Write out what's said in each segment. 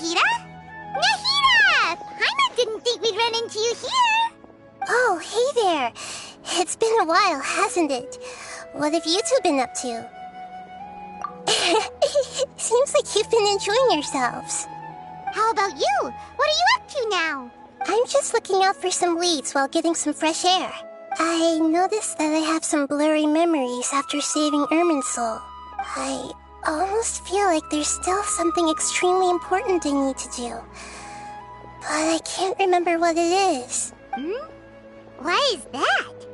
Nahida? Nahida! Paimon didn't think we'd run into you here. Oh, hey there. It's been a while, hasn't it? What have you two been up to? Seems like you've been enjoying yourselves. How about you? What are you up to now? I'm just looking out for some leads while getting some fresh air. I noticed that I have some blurry memories after saving Irminsul. I almost feel like there's still something extremely important I need to do. But I can't remember what it is. Why is that?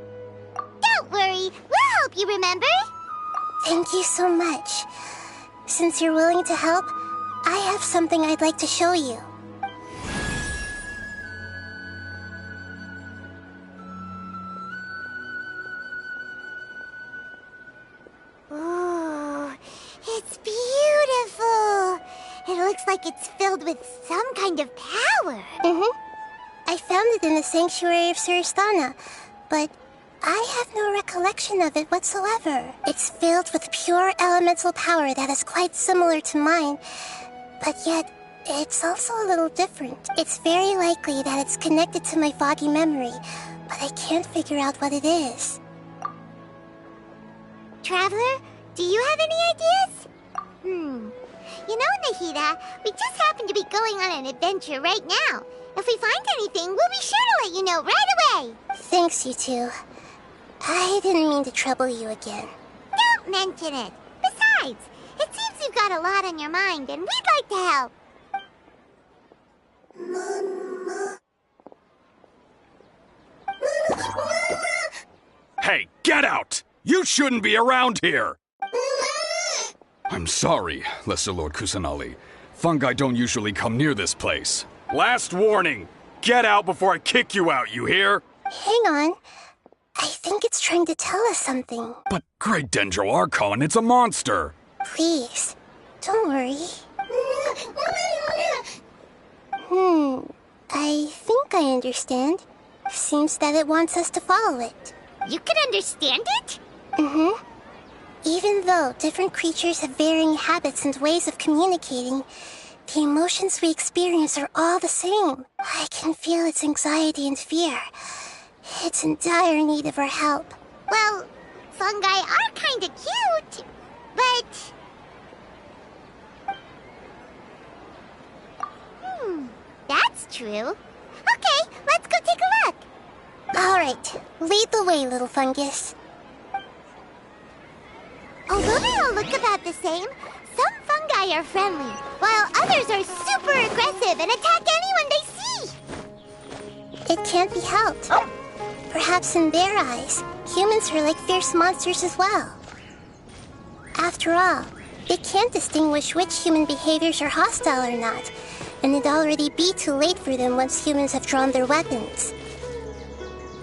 Don't worry, we'll help you remember. Thank you so much. Since you're willing to help, I have something I'd like to show you. Ooh, it's beautiful. It looks like it's filled with some kind of power. I found it in the sanctuary of Suristana, but I have no recollection of it whatsoever. It's filled with pure elemental power that is quite similar to mine, but yet it's also a little different. It's very likely that it's connected to my foggy memory, but I can't figure out what it is. Traveler, do you have any ideas? You know, Nahida, we just happen to be going on an adventure right now. If we find anything, we'll be sure to let you know right away. Thanks, you two. I didn't mean to trouble you again. Don't mention it. Besides, it seems you've got a lot on your mind, and we'd like to help. Hey, get out! You shouldn't be around here! I'm sorry, Lesser Lord Kusanali. Fungi don't usually come near this place. Last warning! Get out before I kick you out, you hear? Hang on. I think it's trying to tell us something. But Great Dendro Archon, it's a monster! Please, don't worry. I think I understand. Seems that it wants us to follow it. You can understand it? Even though different creatures have varying habits and ways of communicating, the emotions we experience are all the same. I can feel its anxiety and fear. It's in dire need of our help. Well, fungi are kinda cute, but... that's true. Okay, let's go take a look. Alright, lead the way, little fungus. Although they all look about the same, some fungi are friendly, while others are super aggressive and attack anyone they see. It can't be helped. Perhaps in their eyes, humans are like fierce monsters as well. After all, they can't distinguish which human behaviors are hostile or not, and it'd already be too late for them once humans have drawn their weapons.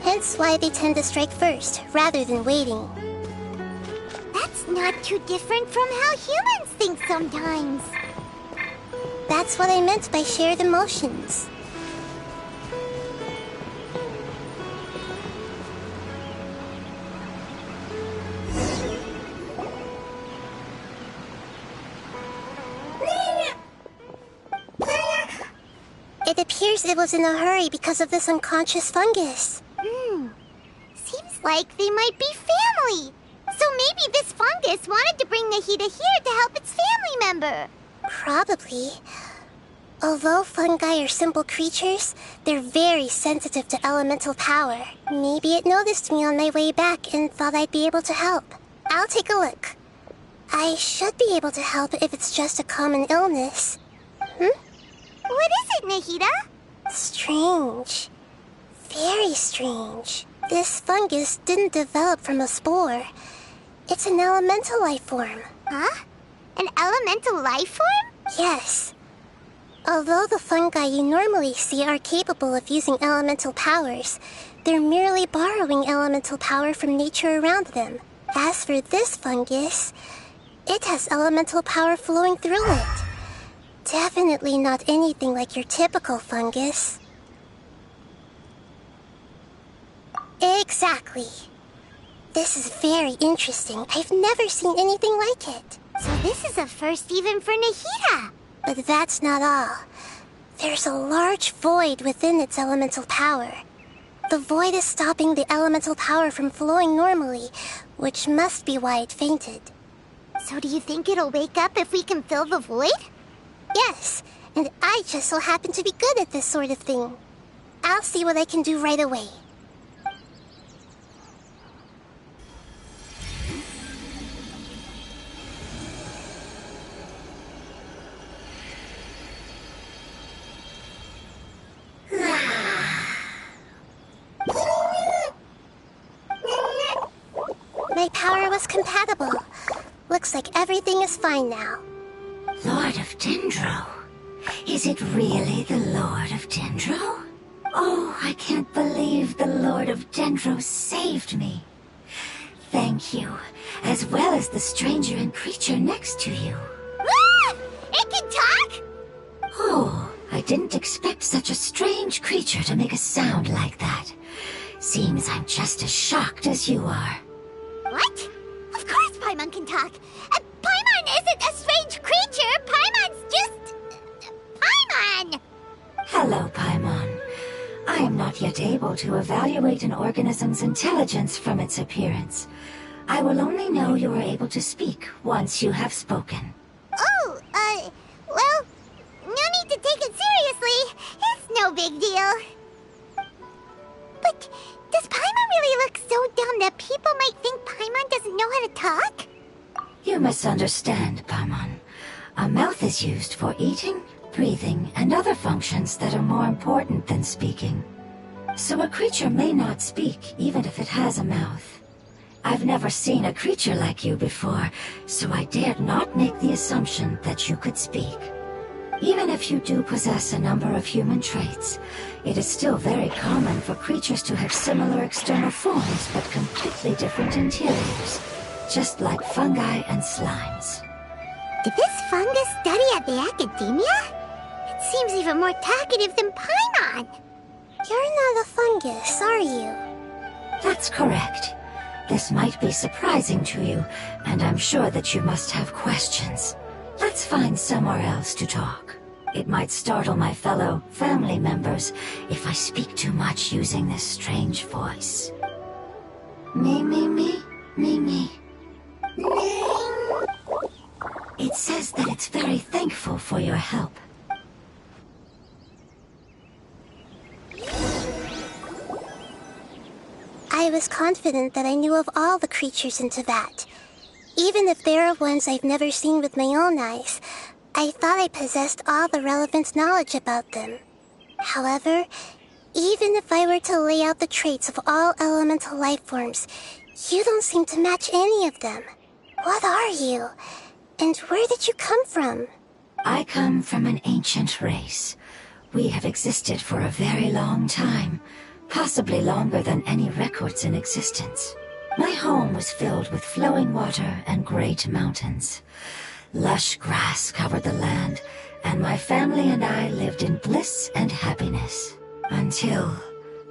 Hence why they tend to strike first, rather than waiting. That's not too different from how humans think sometimes. That's what I meant by shared emotions. It appears it was in a hurry because of this unconscious fungus. Seems like they might be family. So maybe this fungus wanted to bring Nahida here to help its family member. Probably. Although fungi are simple creatures, they're very sensitive to elemental power. Maybe it noticed me on my way back and thought I'd be able to help. I'll take a look. I should be able to help if it's just a common illness. What is it, Nahida? Strange. Very strange. This fungus didn't develop from a spore. It's an elemental life form. Huh? An elemental life form? Yes. Although the fungi you normally see are capable of using elemental powers, they're merely borrowing elemental power from nature around them. As for this fungus, it has elemental power flowing through it. Definitely not anything like your typical fungus. Exactly. This is very interesting. I've never seen anything like it. So this is a first even for Nahida. But that's not all. There's a large void within its elemental power. The void is stopping the elemental power from flowing normally, which must be why it fainted. So do you think it'll wake up if we can fill the void? Yes, and I just so happen to be good at this sort of thing. I'll see what I can do right away. My power was compatible. Looks like everything is fine now. Lord of Dendro? Is it really the Lord of Dendro? Oh, I can't believe the Lord of Dendro saved me. Thank you, as well as the stranger and creature next to you. Ah! It can talk? Oh, I didn't expect such a strange creature to make a sound like that. Seems I'm just as shocked as you are. What? Of course Paimon can talk. Paimon isn't a strange creature. Paimon's just... Paimon! Hello, Paimon. I am not yet able to evaluate an organism's intelligence from its appearance. I will only know you are able to speak once you have spoken. Oh, well, no need to take it seriously. It's no big deal. But does Paimon really look so dumb that people might think Paimon doesn't know how to talk? You misunderstand, Paimon. A mouth is used for eating, breathing, and other functions that are more important than speaking. So a creature may not speak even if it has a mouth. I've never seen a creature like you before, so I dared not make the assumption that you could speak. Even if you do possess a number of human traits, it is still very common for creatures to have similar external forms but completely different interiors, just like fungi and slimes. Did this fungus study at the academia? It seems even more talkative than Paimon. You're not a fungus, are you? That's correct. This might be surprising to you, and I'm sure that you must have questions. Let's find somewhere else to talk. It might startle my fellow family members if I speak too much using this strange voice. Me. It says that it's very thankful for your help. I was confident that I knew of all the creatures in Teyvat. Even if there are ones I've never seen with my own eyes, I thought I possessed all the relevant knowledge about them. However, even if I were to lay out the traits of all elemental life forms, you don't seem to match any of them. What are you? And where did you come from? I come from an ancient race. We have existed for a very long time, possibly longer than any records in existence. My home was filled with flowing water and great mountains. Lush grass covered the land, and my family and I lived in bliss and happiness. Until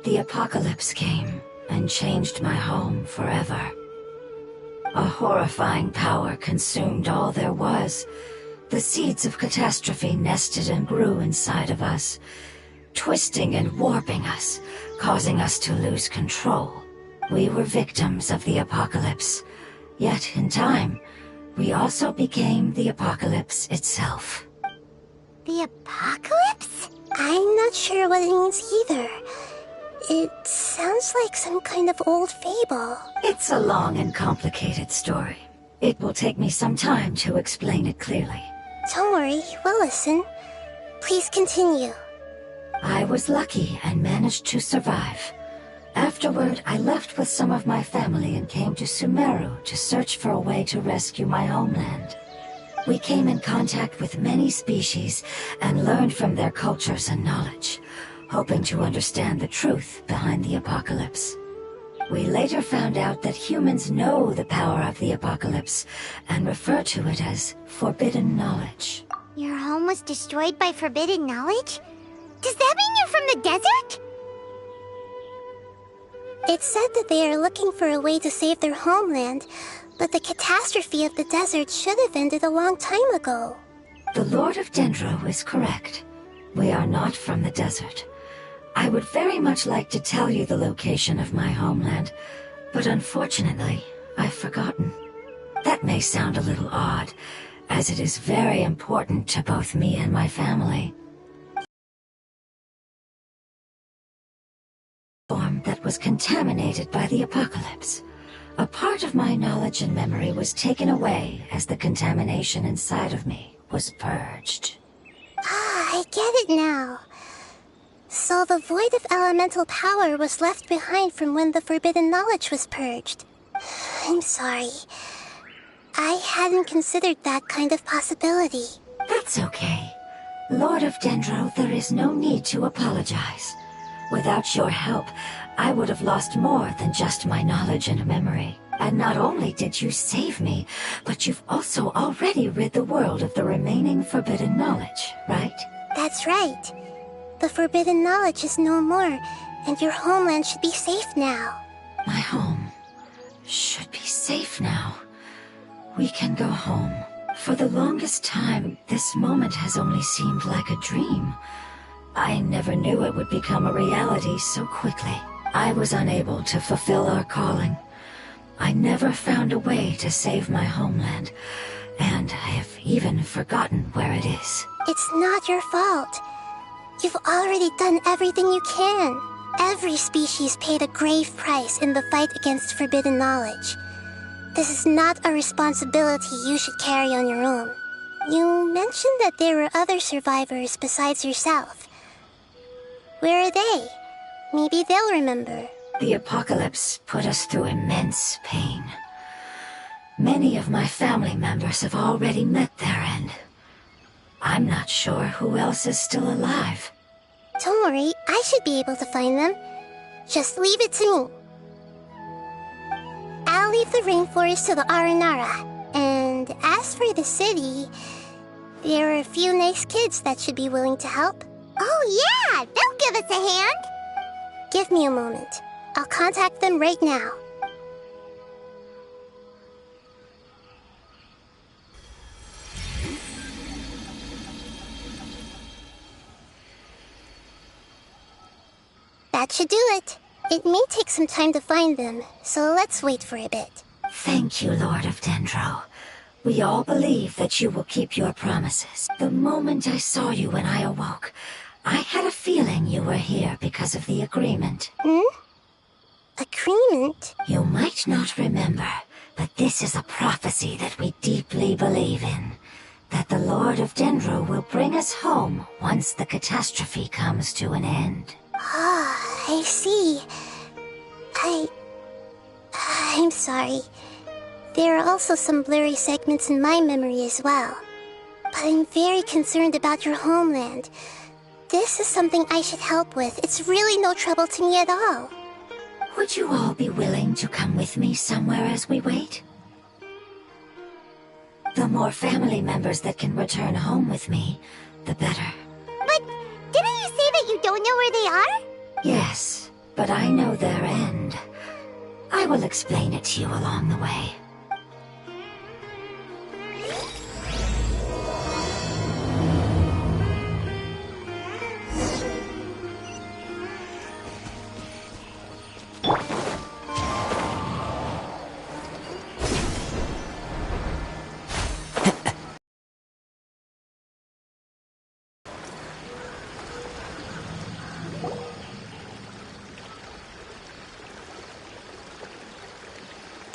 the apocalypse came and changed my home forever. A horrifying power consumed all there was. The seeds of catastrophe nested and grew inside of us, twisting and warping us, causing us to lose control. We were victims of the apocalypse, yet in time, we also became the apocalypse itself. The apocalypse? I'm not sure what it means either. It sounds like some kind of old fable. It's a long and complicated story. It will take me some time to explain it clearly. Don't worry, we'll listen. Please continue. I was lucky and managed to survive. Afterward, I left with some of my family and came to Sumeru to search for a way to rescue my homeland. We came in contact with many species and learned from their cultures and knowledge, hoping to understand the truth behind the apocalypse. We later found out that humans know the power of the apocalypse and refer to it as forbidden knowledge. Your home was destroyed by forbidden knowledge? Does that mean you're from the desert? It said that they are looking for a way to save their homeland, but the catastrophe of the desert should have ended a long time ago. The Lord of Dendro is correct. We are not from the desert. I would very much like to tell you the location of my homeland, but unfortunately, I've forgotten. That may sound a little odd, as it is very important to both me and my family. Form that was contaminated by the apocalypse. A part of my knowledge and memory was taken away as the contamination inside of me was purged. Ah, I get it now. So the void of elemental power was left behind from when the forbidden knowledge was purged. I'm sorry. I hadn't considered that kind of possibility. That's okay. Lord of Dendro, there is no need to apologize. Without your help, I would have lost more than just my knowledge and memory. And not only did you save me, but you've also already rid the world of the remaining forbidden knowledge, right? That's right. The forbidden knowledge is no more, and your homeland should be safe now. My home should be safe now. We can go home. For the longest time, this moment has only seemed like a dream. I never knew it would become a reality so quickly. I was unable to fulfill our calling. I never found a way to save my homeland, and I have even forgotten where it is. It's not your fault. You've already done everything you can. Every species paid a grave price in the fight against forbidden knowledge. This is not a responsibility you should carry on your own. You mentioned that there were other survivors besides yourself. Where are they? Maybe they'll remember. The apocalypse put us through immense pain. Many of my family members have already met their end. I'm not sure who else is still alive. Don't worry, I should be able to find them. Just leave it to me. I'll leave the rainforest to the Aranara. And as for the city, there are a few nice kids that should be willing to help. Oh yeah, they'll give us a hand. Give me a moment. I'll contact them right now. That should do it. It may take some time to find them, so let's wait for a bit. Thank you, Lord of Dendro. We all believe that you will keep your promises. The moment I saw you when I awoke, I had a feeling you were here because of the agreement. Agreement? You might not remember, but this is a prophecy that we deeply believe in. That the Lord of Dendro will bring us home once the catastrophe comes to an end. Ah, I see. I'm sorry. There are also some blurry segments in my memory as well. But I'm very concerned about your homeland. This is something I should help with. It's really no trouble to me at all. Would you all be willing to come with me somewhere as we wait? The more family members that can return home with me, the better. But didn't you say that you don't know where they are? Yes, but I know their end. I will explain it to you along the way.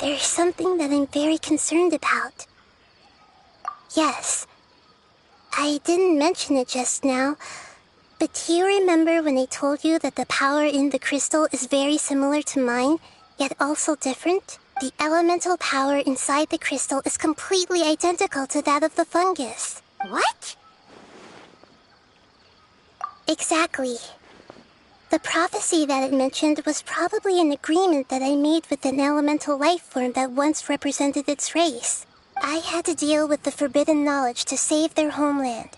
There's something that I'm very concerned about. Yes. I didn't mention it just now, but do you remember when I told you that the power in the crystal is very similar to mine, yet also different? The elemental power inside the crystal is completely identical to that of the fungus. What? Exactly. The prophecy that it mentioned was probably an agreement that I made with an elemental life form that once represented its race. I had to deal with the forbidden knowledge to save their homeland.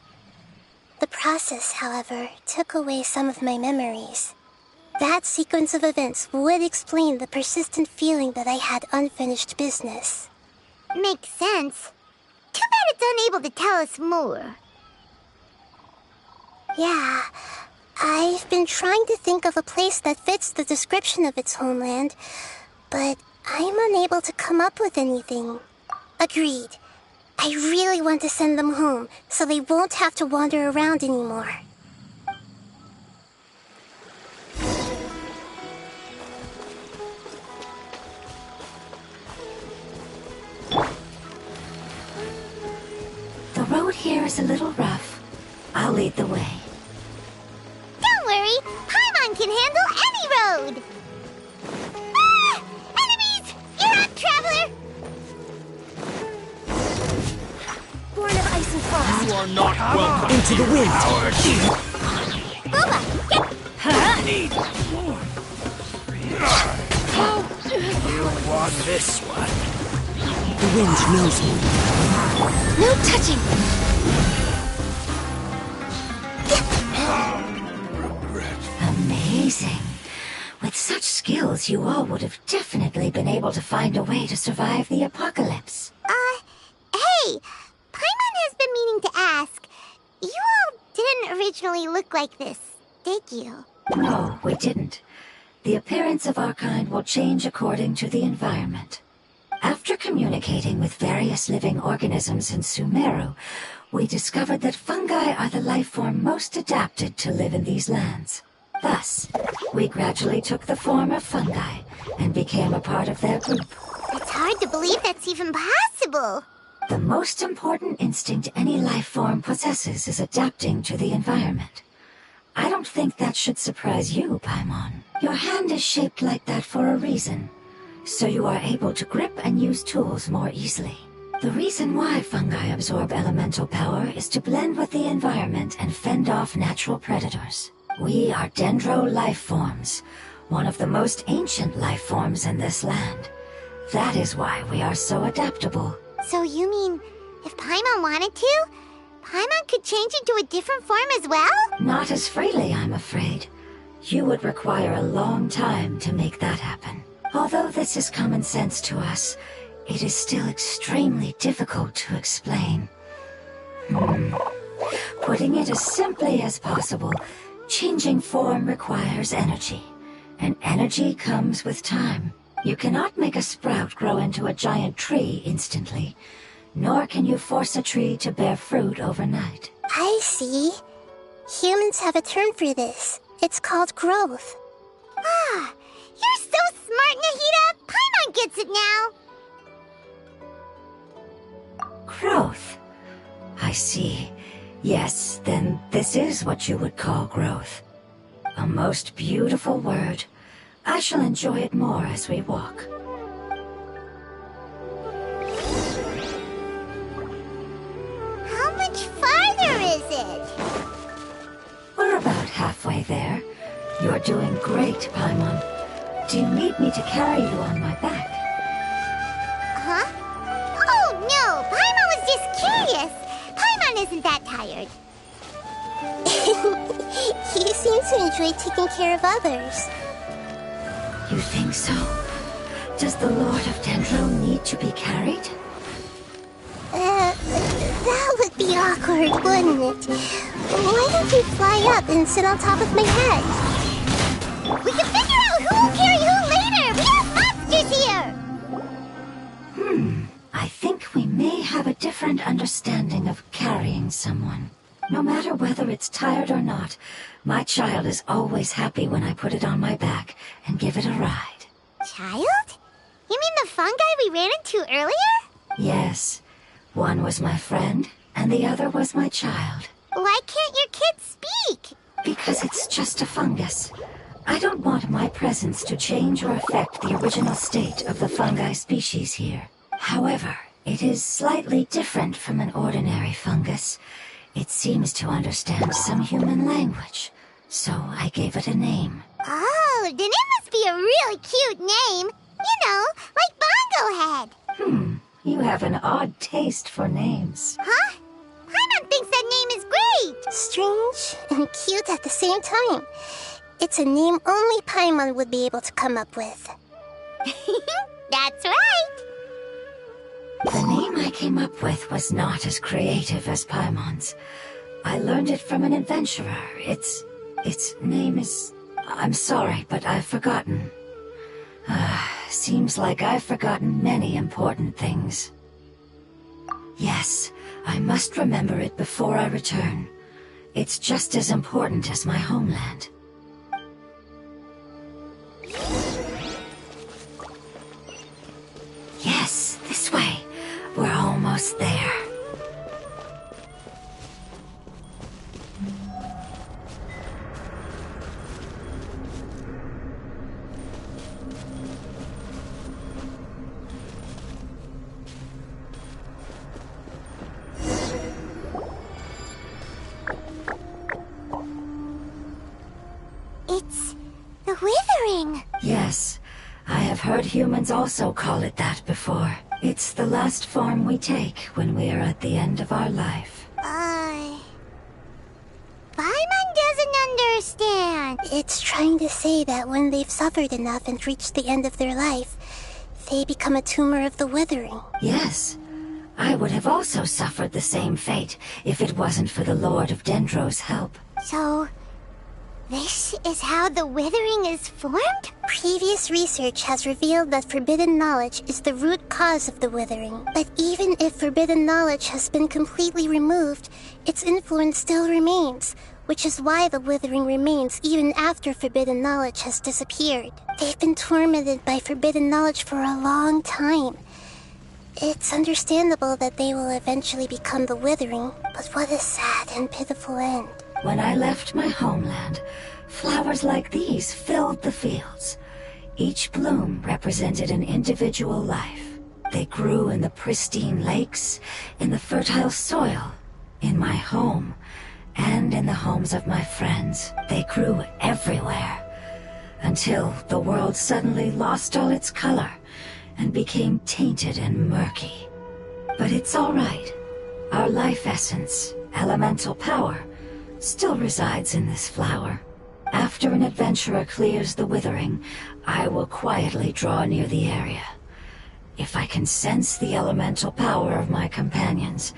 The process, however, took away some of my memories. That sequence of events would explain the persistent feeling that I had unfinished business. Makes sense. Too bad it's unable to tell us more. Yeah, I've been trying to think of a place that fits the description of its homeland, but I'm unable to come up with anything. Agreed. I really want to send them home, so they won't have to wander around anymore. The road here is a little rough. I'll lead the way. Don't worry, Paimon can handle any road! Ah! Enemies! You're up, traveler! Born of ice and frost. You are not welcome. Into the wind. Booba, get... Need more. You want this one? The wind knows me. No touching! Amazing. With such skills, you all would have definitely been able to find a way to survive the apocalypse. Hey! Paimon has been meaning to ask. You all didn't originally look like this, did you? No, we didn't. The appearance of our kind will change according to the environment. After communicating with various living organisms in Sumeru, we discovered that fungi are the life form most adapted to live in these lands. Thus, we gradually took the form of fungi and became a part of their group. It's hard to believe that's even possible. The most important instinct any life form possesses is adapting to the environment. I don't think that should surprise you, Paimon. Your hand is shaped like that for a reason, so you are able to grip and use tools more easily. The reason why fungi absorb elemental power is to blend with the environment and fend off natural predators. We are dendro life forms, one of the most ancient life forms in this land. That is why we are so adaptable. So you mean, if Paimon wanted to, Paimon could change into a different form as well? Not as freely, I'm afraid. You would require a long time to make that happen. Although this is common sense to us, it is still extremely difficult to explain. Putting it as simply as possible, changing form requires energy, and energy comes with time. You cannot make a sprout grow into a giant tree instantly, nor can you force a tree to bear fruit overnight. I see. Humans have a term for this. It's called growth. Ah, you're so smart, Nahida! Paimon gets it now! Growth. I see. Yes, then this is what you would call growth. A most beautiful word. I shall enjoy it more as we walk. How much farther is it? We're about halfway there. You're doing great, Paimon. Do you need me to carry you on my back? Huh? Oh, no! Paimon was just curious! Paimon isn't that tired. You seem to enjoy taking care of others. You think so? Does the Lord of Dendro need to be carried? That would be awkward, wouldn't it? Why don't you fly up and sit on top of my head? We can figure out who will carry who later! We have monsters here! I think we may have a different understanding of carrying someone. No matter whether it's tired or not, my child is always happy when I put it on my back and give it a ride. Child? You mean the fungi we ran into earlier? Yes, one was my friend, and the other was my child. Why can't your kid speak? Because it's just a fungus. I don't want my presence to change or affect the original state of the fungi species here. However, it is slightly different from an ordinary fungus. It seems to understand some human language, so I gave it a name. Oh, then it must be a really cute name. You know, like Bongo Head. You have an odd taste for names. Huh? Paimon thinks that name is great. Strange and cute at the same time. It's a name only Paimon would be able to come up with. That's right. The name I came up with was not as creative as Paimon's, I learned it from an adventurer. Its name is... I'm sorry, but I've forgotten. Seems like I've forgotten many important things. Yes, I must remember it before I return. It's just as important as my homeland. Yes, this way. We're almost there. It's the Withering. Yes, I have heard humans also call it that before. It's the last form we take when we are at the end of our life. Paimon doesn't understand. It's trying to say that when they've suffered enough and reached the end of their life, they become a tumor of the Withering. Yes, I would have also suffered the same fate if it wasn't for the Lord of Dendro's help. So, this is how the Withering is formed? Previous research has revealed that forbidden knowledge is the root cause of the Withering. But even if forbidden knowledge has been completely removed, its influence still remains, which is why the Withering remains even after forbidden knowledge has disappeared. They've been tormented by forbidden knowledge for a long time. It's understandable that they will eventually become the Withering, but what a sad and pitiful end. When I left my homeland, flowers like these filled the fields. Each bloom represented an individual life. They grew in the pristine lakes, in the fertile soil, in my home, and in the homes of my friends. They grew everywhere, until the world suddenly lost all its color and became tainted and murky. But it's all right. Our life essence, elemental power, still resides in this flower. After an adventurer clears the Withering, I will quietly draw near the area. If I can sense the elemental power of my companions,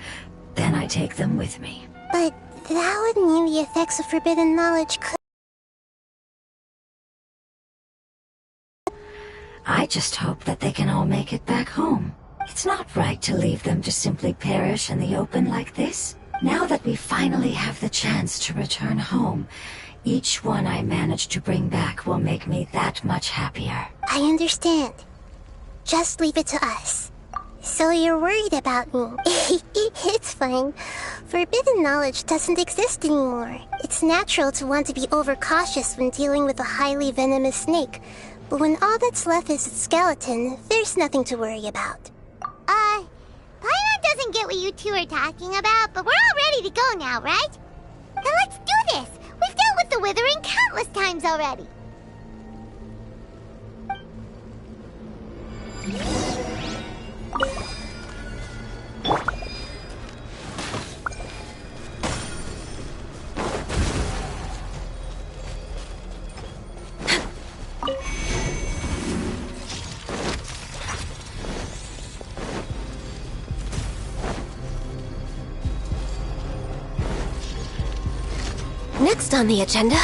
then I take them with me. But that would mean the effects of forbidden knowledge could... I just hope that they can all make it back home. It's not right to leave them to simply perish in the open like this. Now that we finally have the chance to return home, each one I manage to bring back will make me that much happier. I understand. Just leave it to us. So you're worried about me. It's fine. Forbidden knowledge doesn't exist anymore. It's natural to want to be overcautious when dealing with a highly venomous snake. But when all that's left is its skeleton, there's nothing to worry about. Paimon doesn't get what you two are talking about, but we're all ready to go now, right? Now let's do this! We've dealt with the Withering countless times already! Next on the agenda...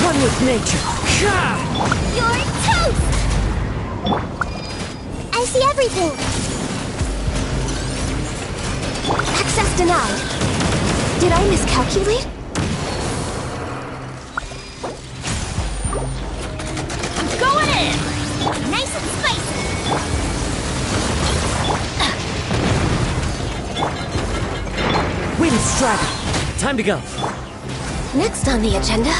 One with nature. You're toast! I see everything! Access denied. Did I miscalculate? I'm going in! Nice and spicy! Wind Strider. Time to go. Next on the agenda...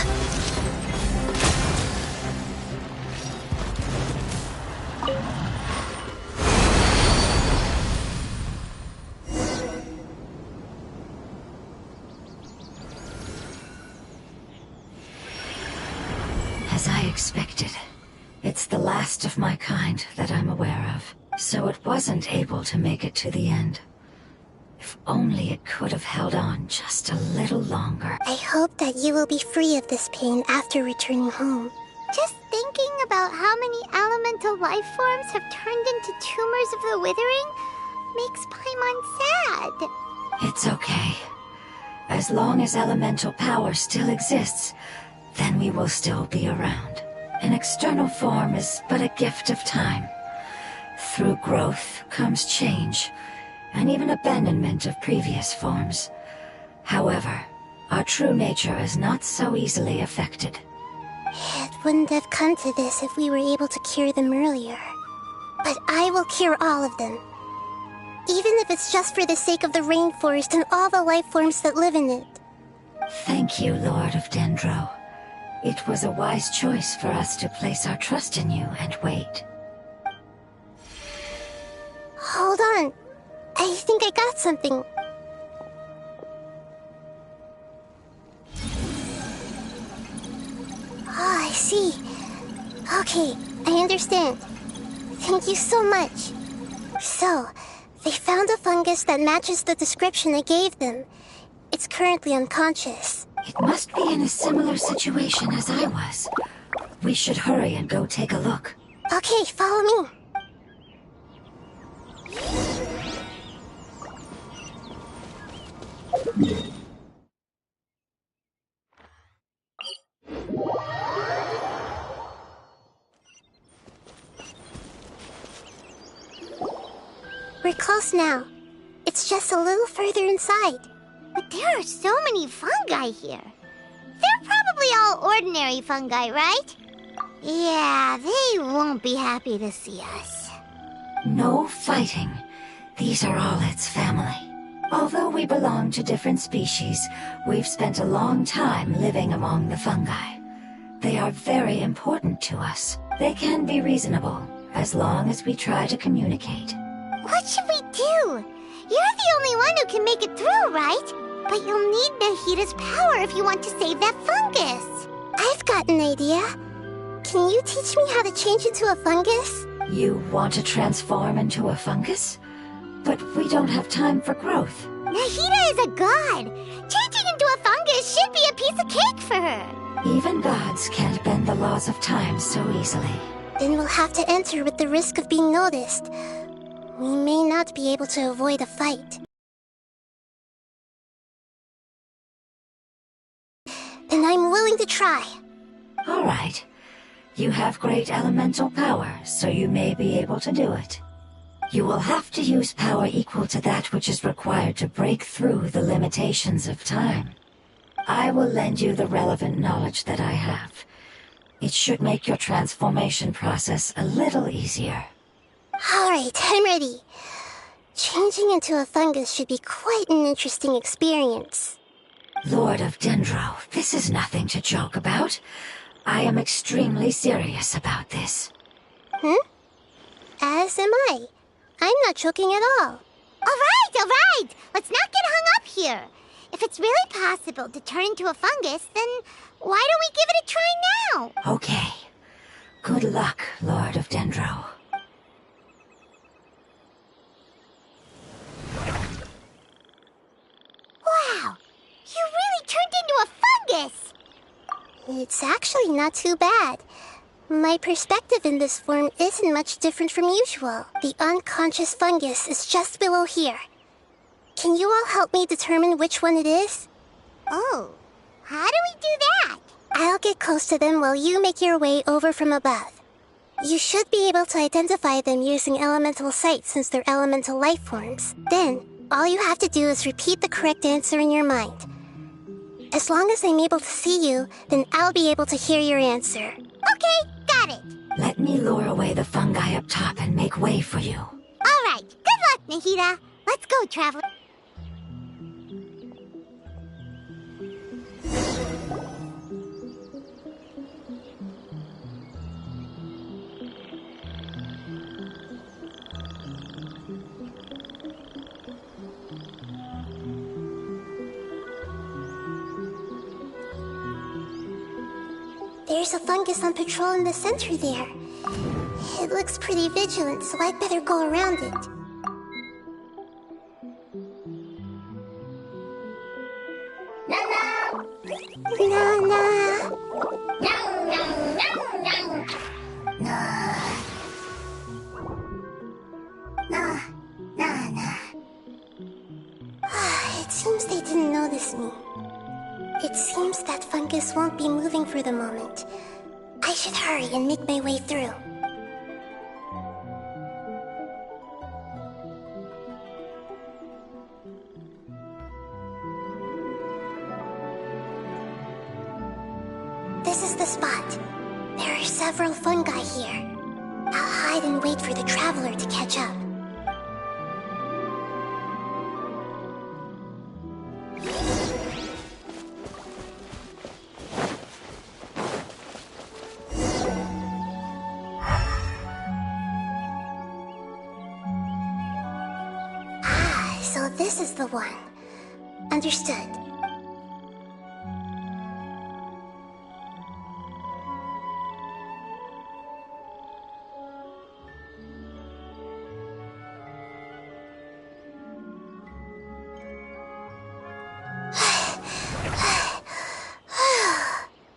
As I expected, It's the last of my kind that I'm aware of, so it wasn't able to make it to the end. If only it could have held on just a little longer. I hope that you will be free of this pain after returning home. Just thinking about how many elemental life forms have turned into tumors of the withering makes Paimon sad. It's okay. As long as elemental power still exists, then we will still be around. An external form is but a gift of time. Through growth comes change, and even abandonment of previous forms. However, our true nature is not so easily affected. It wouldn't have come to this if we were able to cure them earlier. But I will cure all of them. Even if it's just for the sake of the rainforest and all the life forms that live in it. Thank you, Lord of Dendro. It was a wise choice for us to place our trust in you and wait. Hold on. I think I got something. Oh, I see. Okay, I understand. Thank you so much. So, they found a fungus that matches the description I gave them. It's currently unconscious. It must be in a similar situation as I was. We should hurry and go take a look. Okay, follow me. We're close now. It's just a little further inside. But there are so many fungi here. They're probably all ordinary fungi, right? Yeah, they won't be happy to see us. No fighting. These are all its family. Although we belong to different species, we've spent a long time living among the fungi. They are very important to us. They can be reasonable, as long as we try to communicate. What should we do? You're the only one who can make it through, right? But you'll need Nahida's power if you want to save that fungus. I've got an idea. Can you teach me how to change into a fungus? You want to transform into a fungus? But we don't have time for growth. Nahida is a god. Changing into a fungus should be a piece of cake for her. Even gods can't bend the laws of time so easily. Then we'll have to enter with the risk of being noticed. We may not be able to avoid a fight. Then I'm willing to try. All right. You have great elemental power, so you may be able to do it. You will have to use power equal to that which is required to break through the limitations of time. I will lend you the relevant knowledge that I have. It should make your transformation process a little easier. Alright, I'm ready. Changing into a fungus should be quite an interesting experience. Lord of Dendro, this is nothing to joke about. I am extremely serious about this. As am I. I'm not joking at all. All right. Let's not get hung up here. If it's really possible to turn into a fungus, then why don't we give it a try now? Okay. Good luck, Lord of Dendro. Wow, you really turned into a fungus! It's actually not too bad. My perspective in this form isn't much different from usual. The unconscious fungus is just below here. Can you all help me determine which one it is? Oh, how do we do that? I'll get close to them while you make your way over from above. You should be able to identify them using elemental sight since they're elemental life forms. Then, all you have to do is repeat the correct answer in your mind. As long as I'm able to see you, then I'll be able to hear your answer. Okay, got it. Let me lure away the fungi up top and make way for you. All right, good luck, Nahida. Let's go, traveler. There's a fungus on patrol in the center there. It looks pretty vigilant, so I'd better go around it. It seems they didn't notice me. It seems that fungus won't be moving for the moment. I should hurry and make my way through. This is the spot. There are several fungi here. I'll hide and wait for the traveler to catch up. So this is the one. Understood.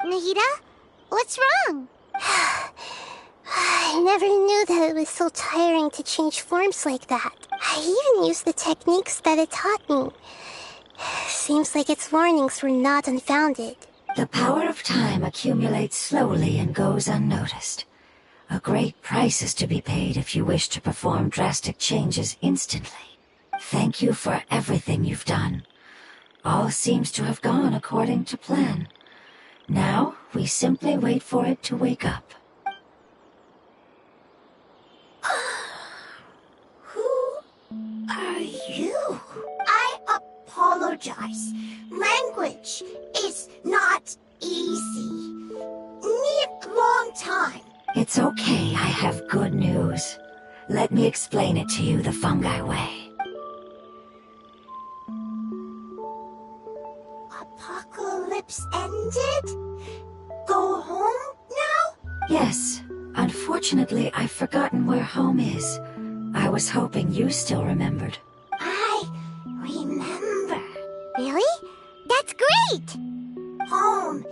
Nahida? What's wrong? I never knew that it was so tiring to change forms like that. I even used the techniques that it taught me. Seems like its warnings were not unfounded. The power of time accumulates slowly and goes unnoticed. A great price is to be paid if you wish to perform drastic changes instantly. Thank you for everything you've done. All seems to have gone according to plan. Now, we simply wait for it to wake up. Who are you? I apologize. Language is not easy. Need long time. It's okay, I have good news. Let me explain it to you the fungi way. Apocalypse ended? Go home now? Yes. Unfortunately, I've forgotten where home is. I was hoping you still remembered. I remember. Really? That's great! Home,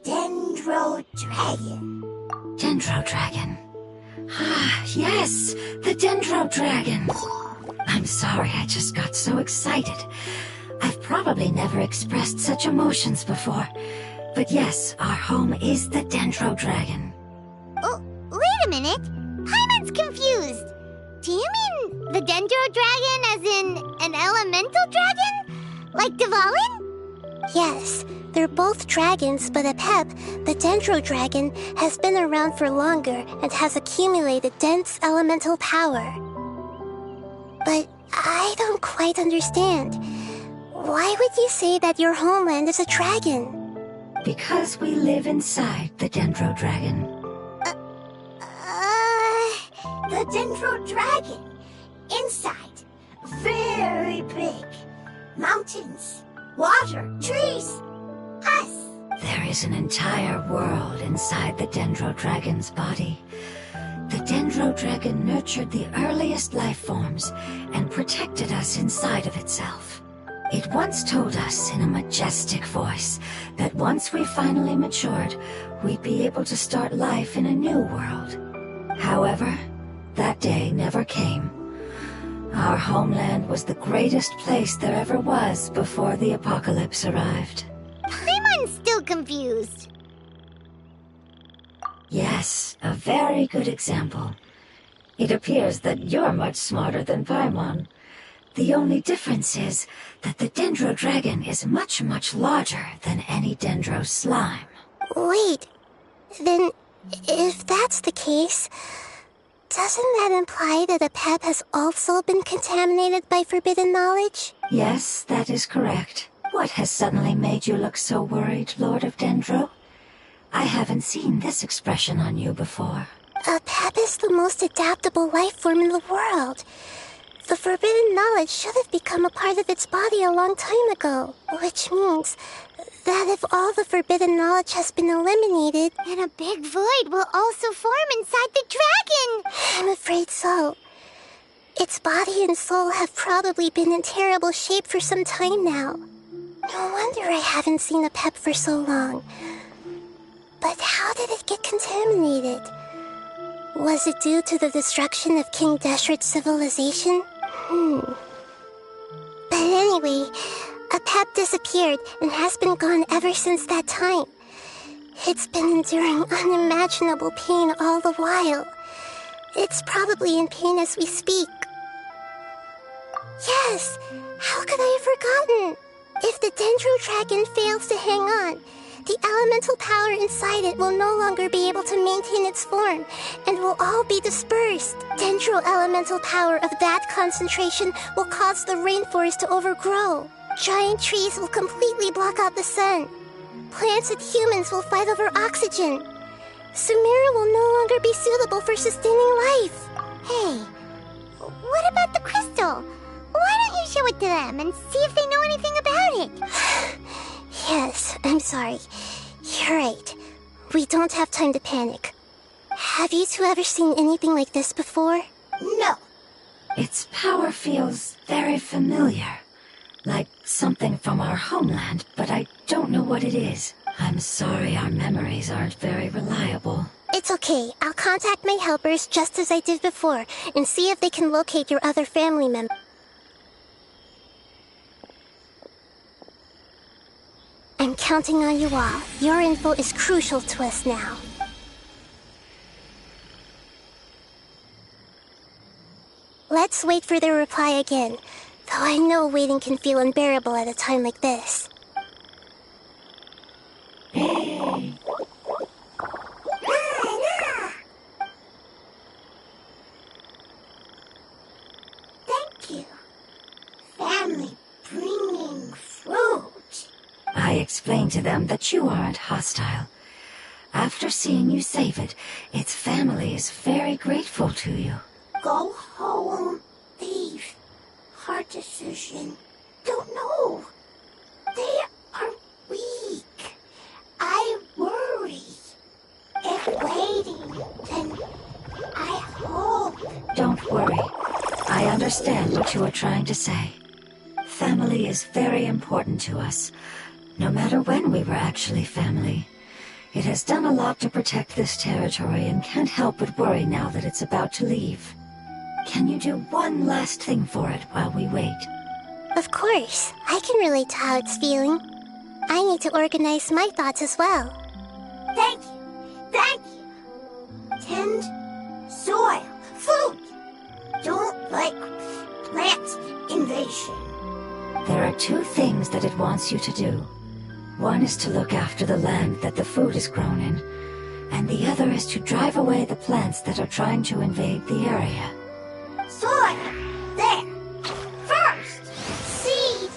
Dendro Dragon. Dendro Dragon. Ah, yes! The Dendro Dragon! I'm sorry, I just got so excited. I've probably never expressed such emotions before. But yes, our home is the Dendro Dragon. Oh, wait a minute. Paimon's confused. Do you mean the Dendro Dragon as in an elemental dragon? Like Dvalin? Yes, they're both dragons, but Apep, the Dendro Dragon, has been around for longer and has accumulated dense elemental power. But I don't quite understand. Why would you say that your homeland is a dragon? Because we live inside the Dendro Dragon. The Dendro Dragon. Inside. Very big. Mountains. Water. Trees. Us. There is an entire world inside the Dendro Dragon's body. The Dendro Dragon nurtured the earliest life forms and protected us inside of itself. It once told us in a majestic voice that once we finally matured, we'd be able to start life in a new world. However, that day never came. Our homeland was the greatest place there ever was before the apocalypse arrived. Paimon's still confused. Yes, a very good example. It appears that you're much smarter than Paimon. The only difference is that the Dendro Dragon is much, much larger than any Dendro slime. Wait, then if that's the case, doesn't that imply that Apep has also been contaminated by forbidden knowledge? Yes, that is correct. What has suddenly made you look so worried, Lord of Dendro? I haven't seen this expression on you before. Apep is the most adaptable life form in the world. The forbidden knowledge should have become a part of its body a long time ago, which means that if all the forbidden knowledge has been eliminated... And a big void will also form inside the dragon! I'm afraid so. Its body and soul have probably been in terrible shape for some time now. No wonder I haven't seen a pep for so long. But how did it get contaminated? Was it due to the destruction of King Deshret's civilization? But anyway, a pep disappeared and has been gone ever since that time. It's been enduring unimaginable pain all the while. It's probably in pain as we speak. Yes, how could I have forgotten? If the Dendro Dragon fails to hang on, the elemental power inside it will no longer be able to maintain its form, and will all be dispersed. Dendro elemental power of that concentration will cause the rainforest to overgrow. Giant trees will completely block out the sun. Plants and humans will fight over oxygen. Sumeru will no longer be suitable for sustaining life. Hey, what about the crystal? Why don't you show it to them and see if they know anything about it? Yes, I'm sorry. You're right. We don't have time to panic. Have you two ever seen anything like this before? No. Its power feels very familiar. Like something from our homeland, but I don't know what it is. I'm sorry our memories aren't very reliable. It's okay. I'll contact my helpers just as I did before and see if they can locate your other family members. I'm counting on you all. Your info is crucial to us now. Let's wait for their reply again, though I know waiting can feel unbearable at a time like this. Thank you. Family bringing fruit. I explained to them that you aren't hostile. After seeing you save it, its family is very grateful to you. Go home. Leave. Hard decision. Don't know. They are weak. I worry. If waiting, then I hope. Don't worry. I understand what you are trying to say. Family is very important to us. No matter when we were actually family. It has done a lot to protect this territory and can't help but worry now that it's about to leave. Can you do one last thing for it while we wait? Of course. I can relate to how it's feeling. I need to organize my thoughts as well. Thank you. Thank you. Tend soil. Food. Don't like plant invasion. There are two things that it wants you to do. One is to look after the land that the food is grown in, and the other is to drive away the plants that are trying to invade the area. Soil. There. First. Seed.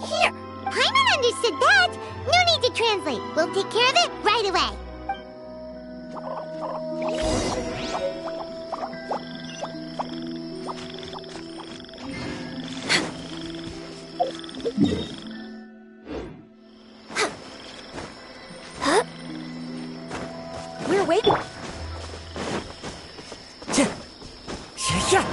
Here. Paimon understood that. No need to translate. We'll take care of it right away. We're waiting. Yeah.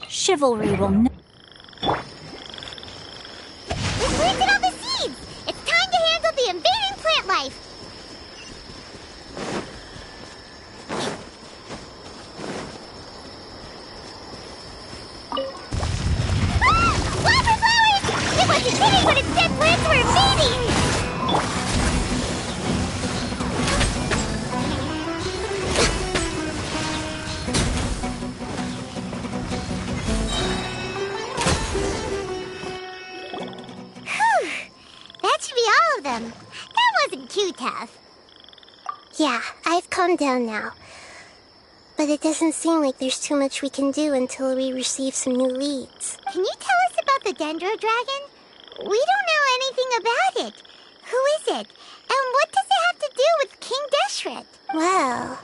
Chivalry will never. We planted all the seeds! It's time to handle the invading plant life! Ah! Flower flowers! It wasn't kidding when it said plants were invading! That should be all of them. That wasn't too tough. Yeah, I've calmed down now. But it doesn't seem like there's too much we can do until we receive some new leads. Can you tell us about the Dendro Dragon? We don't know anything about it. Who is it? And what does it have to do with King Deshret? Well,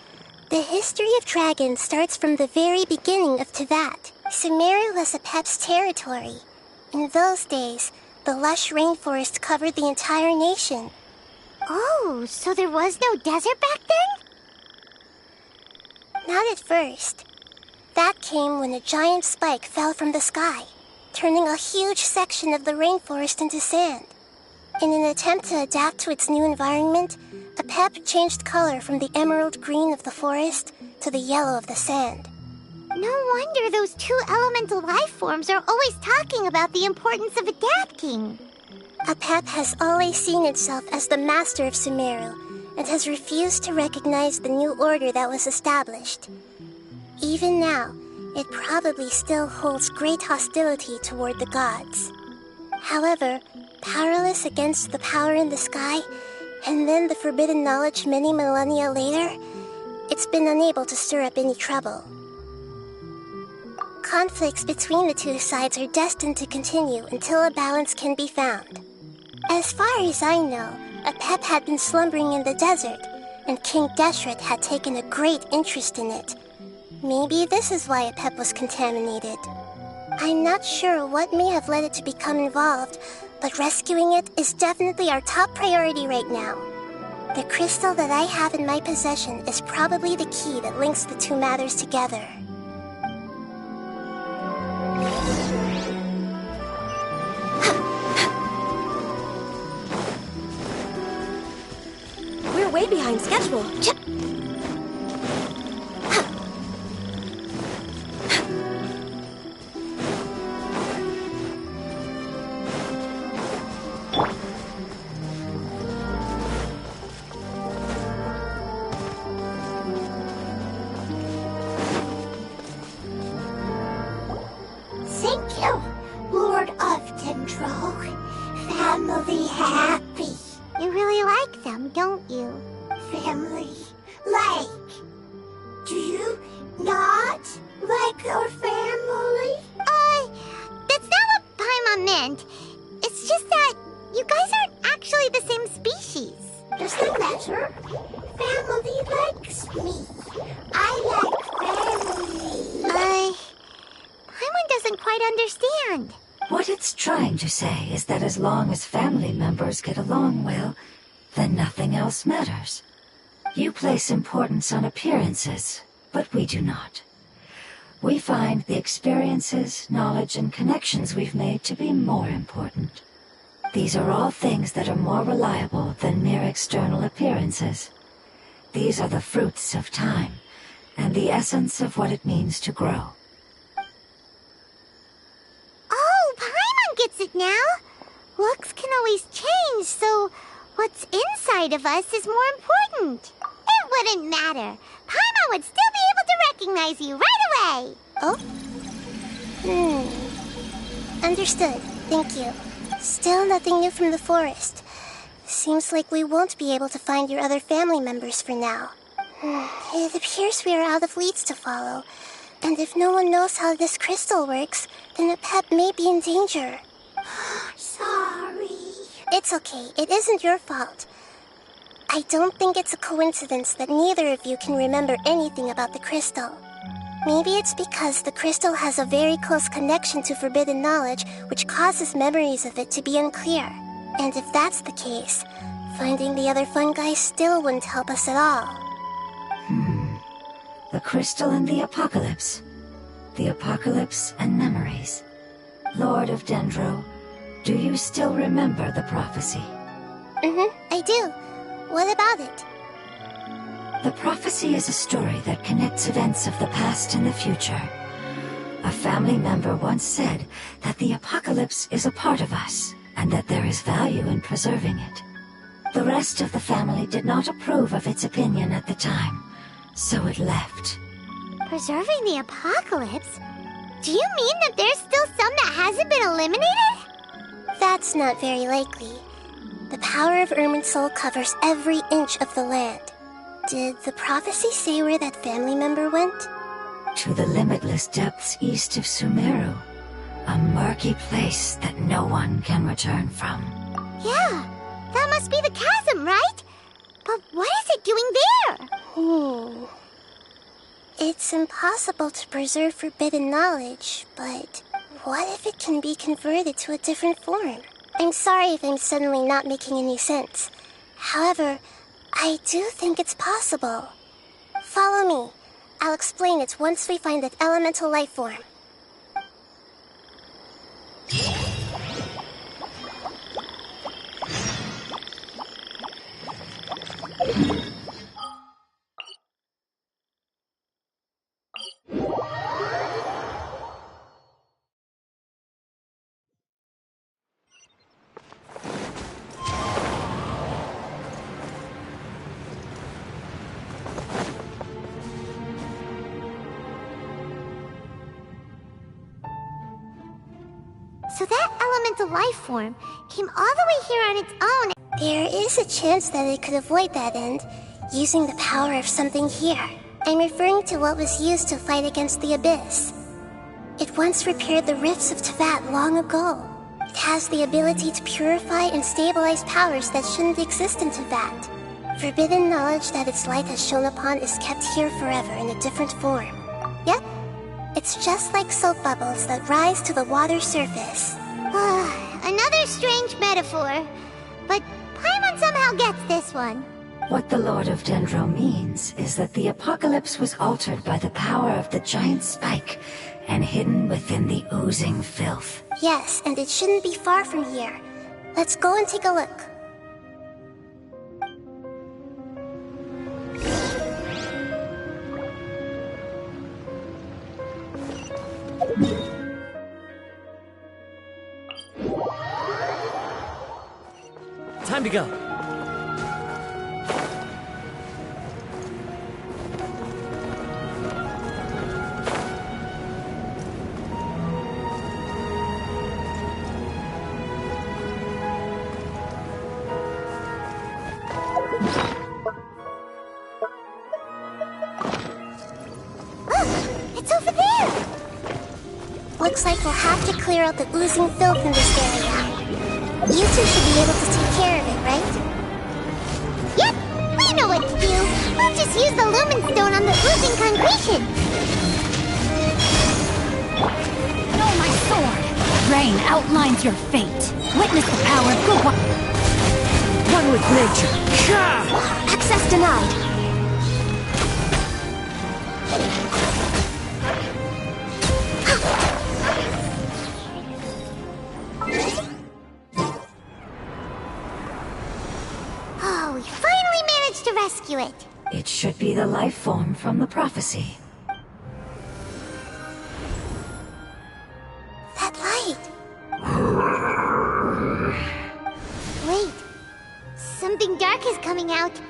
the history of dragons starts from the very beginning of Teyvat. Sumeru was Apep's territory. In those days, the lush rainforest covered the entire nation. Oh, so there was no desert back then? Not at first. That came when a giant spike fell from the sky, turning a huge section of the rainforest into sand. In an attempt to adapt to its new environment, Apep changed color from the emerald green of the forest to the yellow of the sand. No wonder those two elemental life forms are always talking about the importance of adapting. Apep has always seen itself as the master of Sumeru and has refused to recognize the new order that was established. Even now, it probably still holds great hostility toward the gods. However, powerless against the power in the sky, and then the forbidden knowledge many millennia later, it's been unable to stir up any trouble. Conflicts between the two sides are destined to continue until a balance can be found. As far as I know, Apep had been slumbering in the desert, and King Deshret had taken a great interest in it. Maybe this is why Apep was contaminated. I'm not sure what may have led it to become involved, but rescuing it is definitely our top priority right now. The crystal that I have in my possession is probably the key that links the two matters together. We're way behind schedule. Thank you, Lord of Dendro. Family happy. You really like them, don't you? Family like. Do you not like your family? That's not what Paimon meant. It's just that you guys aren't actually the same species. Doesn't matter. Family likes me. I like family. Paimon doesn't quite understand. What it's trying to say is that as long as family members get along well, then nothing else matters. You place importance on appearances, but we do not. We find the experiences, knowledge, and connections we've made to be more important. These are all things that are more reliable than mere external appearances. These are the fruits of time, and the essence of what it means to grow. Oh, Paimon gets it now. Looks can always change, so what's inside of us is more important. It wouldn't matter. Paimon would still be able to recognize you right away. Oh? Understood. Thank you. Still nothing new from the forest. Seems like we won't be able to find your other family members for now. It appears we are out of leads to follow. And if no one knows how this crystal works, then Apep may be in danger. Sorry. It's okay. It isn't your fault. I don't think it's a coincidence that neither of you can remember anything about the crystal. Maybe it's because the crystal has a very close connection to forbidden knowledge, which causes memories of it to be unclear. And if that's the case, finding the other fungi still wouldn't help us at all. The crystal and the apocalypse. The apocalypse and memories. Lord of Dendro, do you still remember the prophecy? I do. What about it? The prophecy is a story that connects events of the past and the future. A family member once said that the apocalypse is a part of us, and that there is value in preserving it. The rest of the family did not approve of its opinion at the time, so it left. Preserving the apocalypse? Do you mean that there's still some that hasn't been eliminated? That's not very likely. The power of Irminsul covers every inch of the land. Did the prophecy say where that family member went? To the limitless depths east of Sumeru. A murky place that no one can return from. Yeah, that must be the chasm, right? But what is it doing there? It's impossible to preserve forbidden knowledge, but what if it can be converted to a different form? I'm sorry if I'm suddenly not making any sense. However, I do think it's possible. Follow me. I'll explain it once we find that elemental life form. So that elemental life form came all the way here on its own. There is a chance that it could avoid that end, using the power of something here. I'm referring to what was used to fight against the Abyss. It once repaired the rifts of Teyvat long ago. It has the ability to purify and stabilize powers that shouldn't exist in Teyvat. Forbidden knowledge that its light has shone upon is kept here forever in a different form. Yep, it's just like soap bubbles that rise to the water's surface. Another strange metaphor. But Paimon somehow gets this one. What the Lord of Dendro means is that the apocalypse was altered by the power of the giant spike and hidden within the oozing filth. Yes, and it shouldn't be far from here. Let's go and take a look. Time to go. It's over there! Looks like we'll have to clear out the oozing filth in this area. You two should be able to take care of it, right? Yep, we know what to do. We'll just use the lumen stone on the oozing concretion. Know my sword! Rain outlines your fate. Witness the power of good one. One with nature. Gah! Access denied. Oh, we finally managed to rescue it. It should be the life form from the prophecy. That light! Wait, something dark is coming out.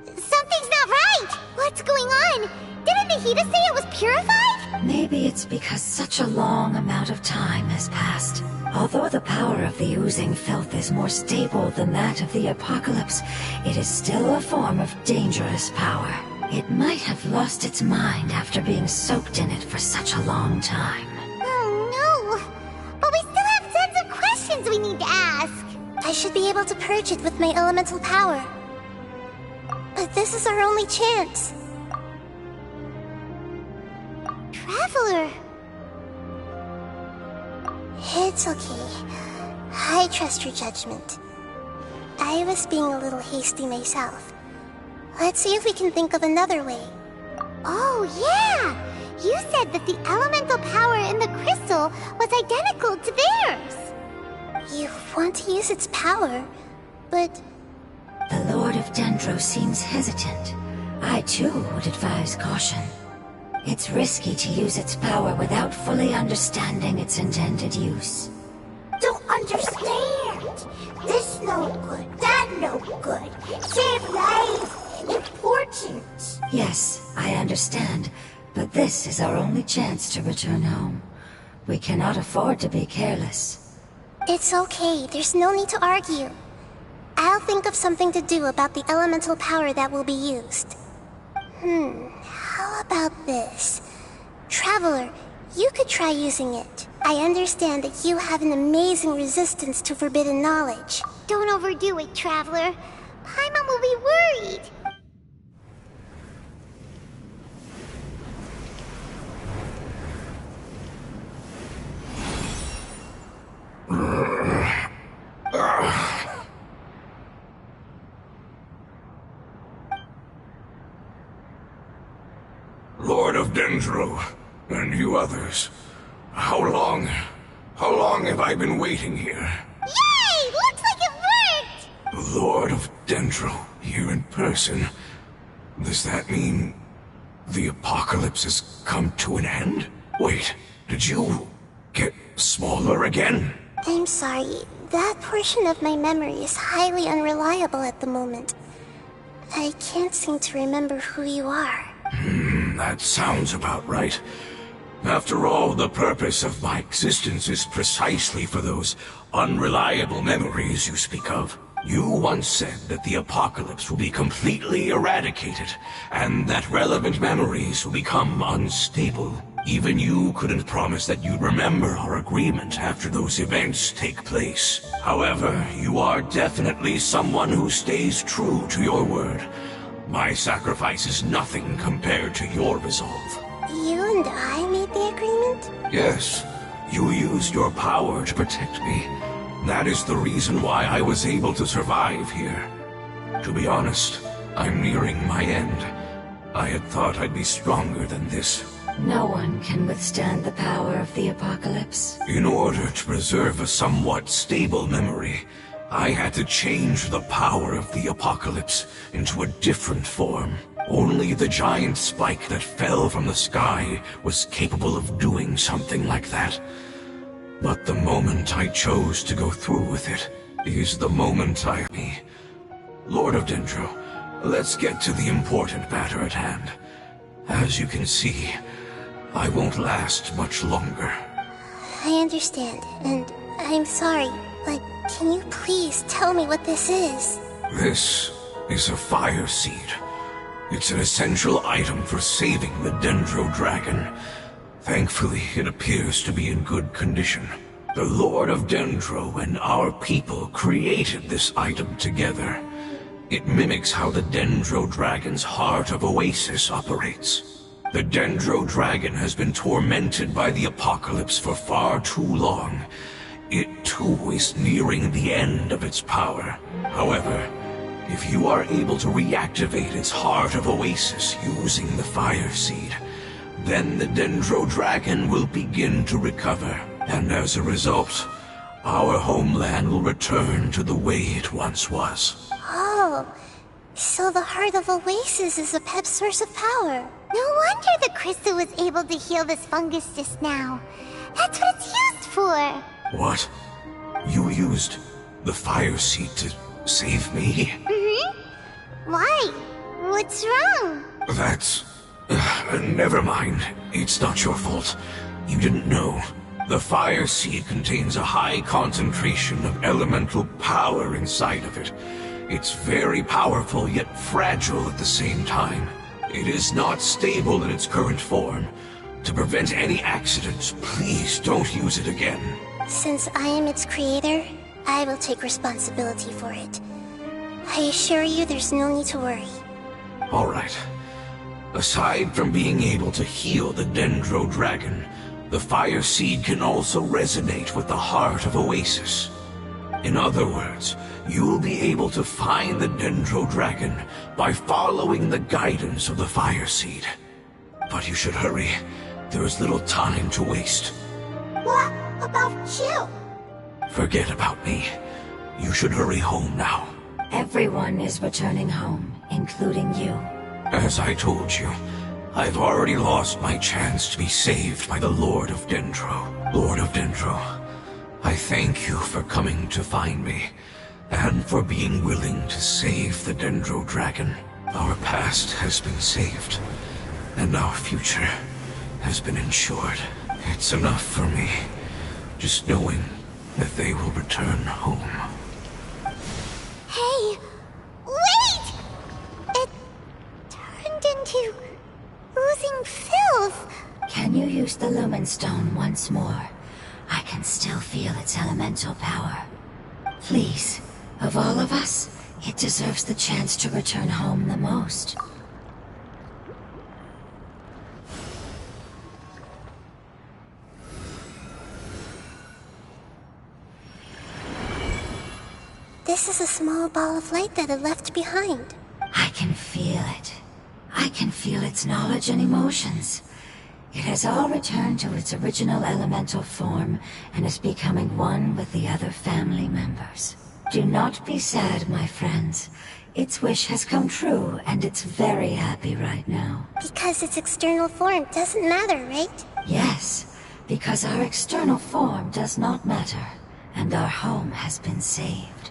Something's not right! What's going on? Didn't Nahida say it was purified? Maybe it's because such a long amount of time has passed. Although the power of the oozing filth is more stable than that of the apocalypse, it is still a form of dangerous power. It might have lost its mind after being soaked in it for such a long time. Oh no! But we still have tons of questions we need to ask. I should be able to purge it with my elemental power. But this is our only chance. Traveler! It's okay. I trust your judgment. I was being a little hasty myself. Let's see if we can think of another way. Oh yeah! You said that the elemental power in the crystal was identical to theirs! You want to use its power, but... The Lord of Dendro seems hesitant. I too would advise caution. It's risky to use its power without fully understanding its intended use. Don't understand. This no good, that no good. Save life. Important. Yes, I understand, but this is our only chance to return home. We cannot afford to be careless. It's okay, there's no need to argue. I'll think of something to do about the elemental power that will be used. How about this? Traveler, you could try using it. I understand that you have an amazing resistance to forbidden knowledge. Don't overdo it, Traveler. Paimon will be worried. Lord of Dendro, and you others, how long have I been waiting here? Yay! Looks like it worked! Lord of Dendro, here in person. Does that mean the apocalypse has come to an end? Wait, did you get smaller again? I'm sorry. That portion of my memory is highly unreliable at the moment. I can't seem to remember who you are. That sounds about right. After all, the purpose of my existence is precisely for those unreliable memories you speak of. You once said that the apocalypse will be completely eradicated, and that relevant memories will become unstable. Even you couldn't promise that you'd remember our agreement after those events take place. However, you are definitely someone who stays true to your word. My sacrifice is nothing compared to your resolve. You and I made the agreement? Yes, you used your power to protect me. That is the reason why I was able to survive here. To be honest, I'm nearing my end. I had thought I'd be stronger than this. No one can withstand the power of the apocalypse. In order to preserve a somewhat stable memory, I had to change the power of the apocalypse into a different form. Only the giant spike that fell from the sky was capable of doing something like that. But the moment I chose to go through with it is the moment Lord of Dendro, let's get to the important matter at hand. As you can see, I won't last much longer. I understand, and I'm sorry, but can you please tell me what this is? This is a fire seed. It's an essential item for saving the Dendro Dragon. Thankfully, it appears to be in good condition. The Lord of Dendro and our people created this item together. It mimics how the Dendro Dragon's Heart of Oasis operates. The Dendro Dragon has been tormented by the apocalypse for far too long. It too is nearing the end of its power. However, if you are able to reactivate its Heart of Oasis using the Fire Seed, then the Dendro Dragon will begin to recover, and as a result, our homeland will return to the way it once was. Oh, so the Heart of Oasis is a pep source of power. No wonder the crystal was able to heal this fungus just now. That's what it's used for. What? You used the Fire Seed to save me? Why? What's wrong? That's... never mind. It's not your fault. You didn't know. The Fire Seed contains a high concentration of elemental power inside of it. It's very powerful, yet fragile at the same time. It is not stable in its current form. To prevent any accidents, please don't use it again. Since I am its creator, I will take responsibility for it. I assure you there's no need to worry. Alright. Aside from being able to heal the Dendro Dragon, the Fire Seed can also resonate with the Heart of Oasis. In other words, you'll be able to find the Dendro Dragon by following the guidance of the Fire Seed. But you should hurry. There is little time to waste. What about you? Forget about me. You should hurry home now. Everyone is returning home, including you. As I told you, I've already lost my chance to be saved by the Lord of Dendro. Lord of Dendro, I thank you for coming to find me, and for being willing to save the Dendro Dragon. Our past has been saved, and our future has been ensured. It's enough for me, just knowing that they will return home. Hey, wait! It turned into oozing filth. Can you use the Lumen Stone once more? I can still feel its elemental power. Please, of all of us, it deserves the chance to return home the most. This is a small ball of light that it left behind. I can feel it. I can feel its knowledge and emotions. It has all returned to its original elemental form and is becoming one with the other family members. Do not be sad, my friends. Its wish has come true, and it's very happy right now. Because its external form doesn't matter, right? Yes, because our external form does not matter, and our home has been saved.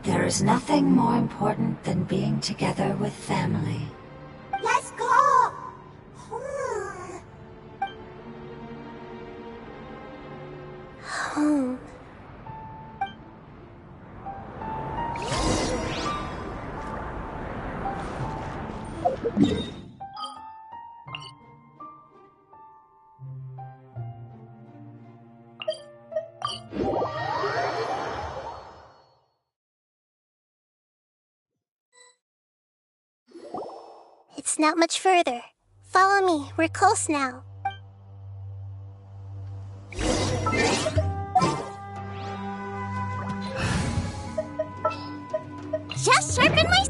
There is nothing more important than being together with family. Let's go! Home. It's not much further. Follow me, we're close now. Just sharpen my...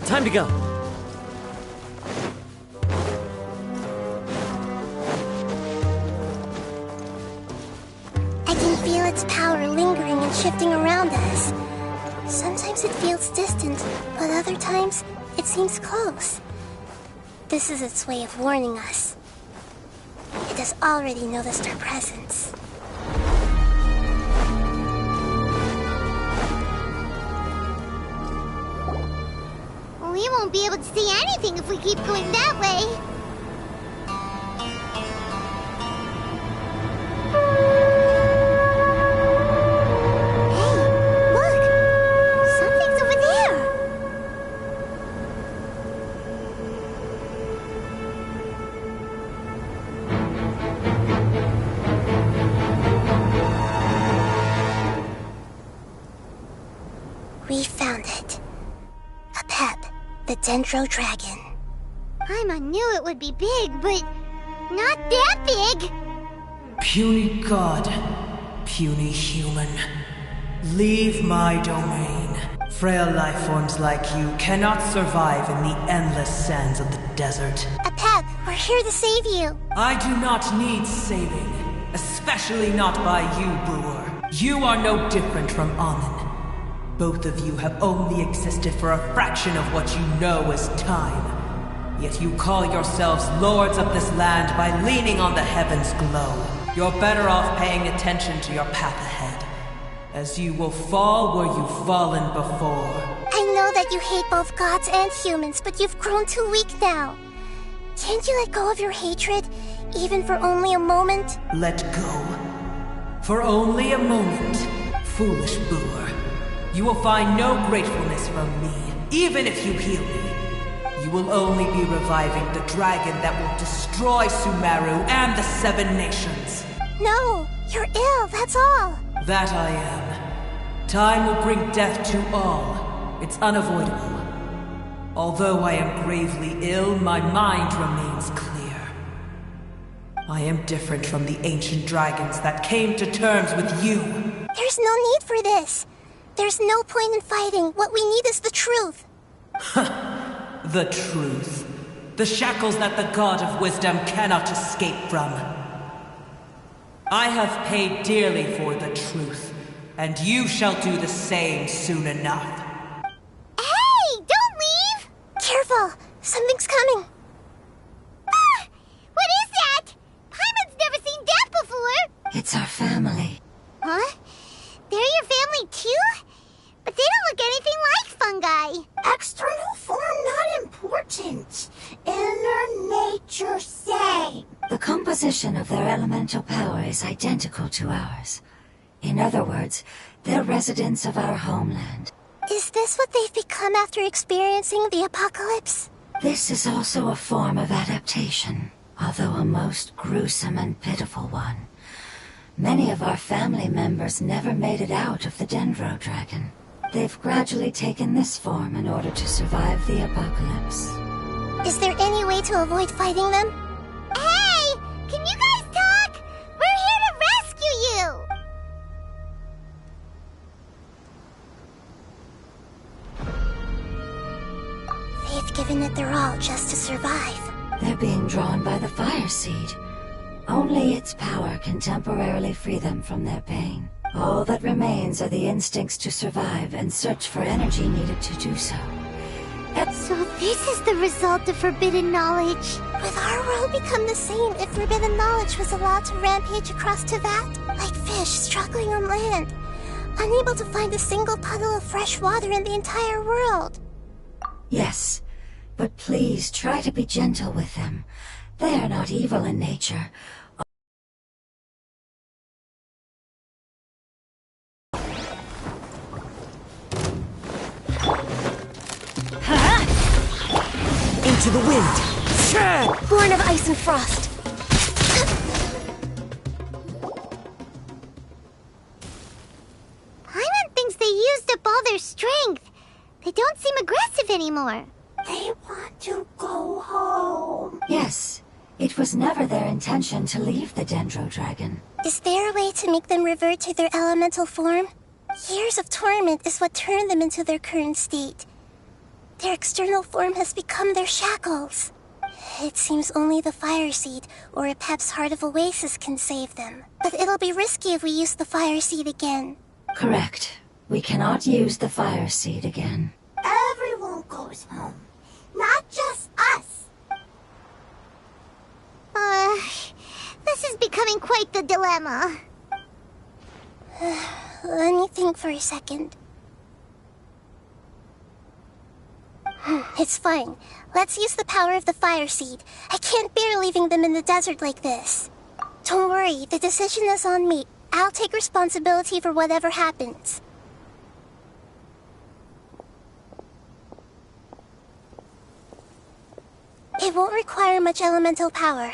Time to go. I can feel its power lingering and shifting around us. Sometimes it feels distant, but other times it seems close. This is its way of warning us. It has already noticed our presence. We won't be able to see anything if we keep going that way. Hey, look! Something's over there! We found it. A pep. The Dendro Dragon. I knew it would be big, but not that big. Puny god, puny human. Leave my domain. Frail life forms like you cannot survive in the endless sands of the desert. A pep, we're here to save you. I do not need saving, especially not by you, Brewer. You are no different from Amun. Both of you have only existed for a fraction of what you know as time. Yet you call yourselves lords of this land by leaning on the heavens' glow. You're better off paying attention to your path ahead, as you will fall where you've fallen before. I know that you hate both gods and humans, but you've grown too weak now. Can't you let go of your hatred, even for only a moment? Let go? For only a moment? Foolish Brewer. You will find no gratefulness from me, even if you heal me. You will only be reviving the dragon that will destroy Sumeru and the 7 nations. No, you're ill, that's all. That I am. Time will bring death to all. It's unavoidable. Although I am gravely ill, my mind remains clear. I am different from the ancient dragons that came to terms with you. There's no need for this. There's no point in fighting. What we need is the truth. The truth. The shackles that the God of Wisdom cannot escape from. I have paid dearly for the truth, and you shall do the same soon enough. Hey, don't leave! Careful, something's coming. Ah, what is that? Paimon's never seen that before. It's our family. Huh? They're your family fungi too? But they don't look anything like fungi. External form not important. Inner nature same. The composition of their elemental power is identical to ours. In other words, they're residents of our homeland. Is this what they've become after experiencing the apocalypse? This is also a form of adaptation, although a most gruesome and pitiful one. Many of our family members never made it out of the Dendro Dragon. They've gradually taken this form in order to survive the apocalypse. Is there any way to avoid fighting them? Hey! Can you guys talk? We're here to rescue you! They've given it their all just to survive. They're being drawn by the fire seed. Only its power can temporarily free them from their pain. All that remains are the instincts to survive and search for energy needed to do so. So this is the result of forbidden knowledge. Would our world become the same if forbidden knowledge was allowed to rampage across Teyvat? Like fish struggling on land, unable to find a single puddle of fresh water in the entire world. Yes, but please try to be gentle with them. They are not evil in nature. Into the wind! Born of ice and frost. Paimon thinks they used up all their strength. They don't seem aggressive anymore. They want to go home. Yes, it was never their intention to leave the Dendro Dragon. Is there a way to make them revert to their elemental form? Years of torment is what turned them into their current state. Their external form has become their shackles. It seems only the fire seed or a Pep's Heart of Oasis can save them. But it'll be risky if we use the fire seed again. Correct. We cannot use the fire seed again. Everyone goes home. Not just us. This is becoming quite the dilemma. Let me think for a second. It's fine. Let's use the power of the fire seed. I can't bear leaving them in the desert like this. Don't worry, the decision is on me. I'll take responsibility for whatever happens. It won't require much elemental power.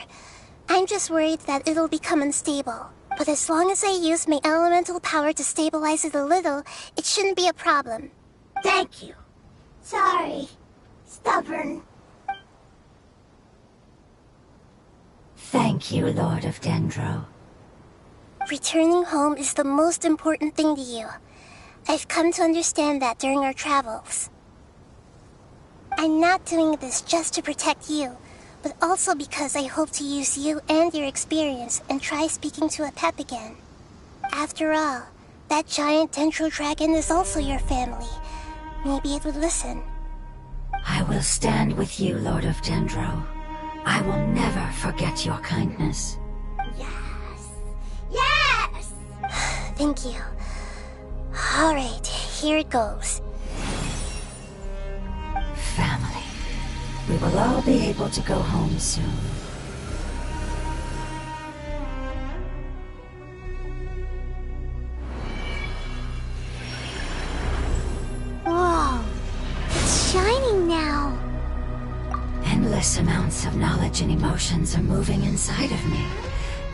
I'm just worried that it'll become unstable. But as long as I use my elemental power to stabilize it a little, it shouldn't be a problem. Thank you. Sorry. Stubborn. Thank you, Lord of Dendro. Returning home is the most important thing to you. I've come to understand that during our travels. I'm not doing this just to protect you, but also because I hope to use you and your experience and try speaking to a Pep again. After all, that giant Dendro Dragon is also your family. Maybe it would listen. I will stand with you, Lord of Dendro. I will never forget your kindness. Yes. Yes! Thank you. Alright, here it goes. Family. We will all be able to go home soon. Whoa. It's shining now. Endless amounts of knowledge and emotions are moving inside of me.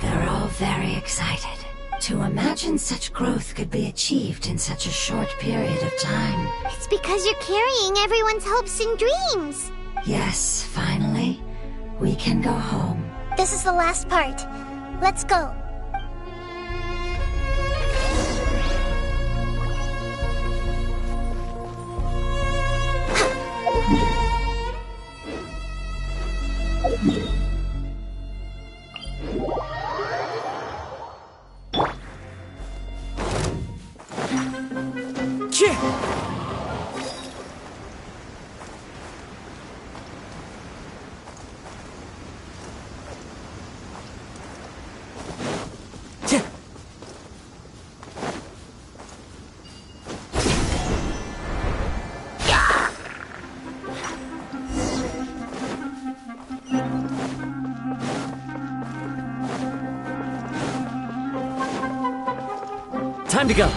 They're all very excited. To imagine such growth could be achieved in such a short period of time. It's because you're carrying everyone's hopes and dreams. Yes, finally, we can go home. This is the last part. Let's go. Time to go.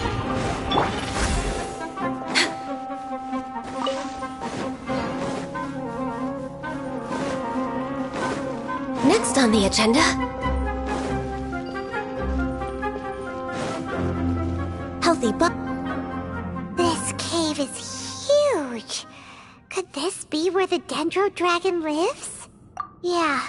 Next on the agenda... Healthy This cave is huge. Could this be where the Dendro Dragon lives? Yeah.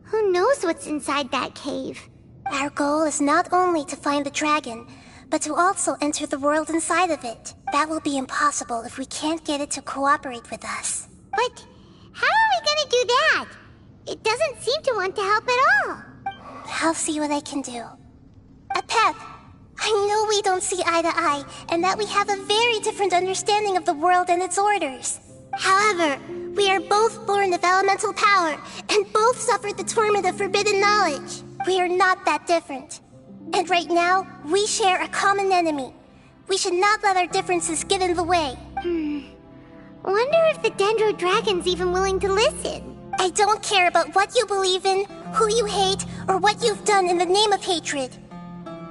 Who knows what's inside that cave? Our goal is not only to find the dragon, but to also enter the world inside of it. That will be impossible if we can't get it to cooperate with us. But how are we gonna do that? It doesn't seem to want to help at all. I'll see what I can do. Pep, I know we don't see eye to eye, and that we have a very different understanding of the world and its orders. However, we are both born of elemental power, and both suffered the torment of forbidden knowledge. We are not that different. And right now, we share a common enemy. We should not let our differences get in the way. Wonder if the Dendro Dragon's even willing to listen. I don't care about what you believe in, who you hate, or what you've done in the name of hatred.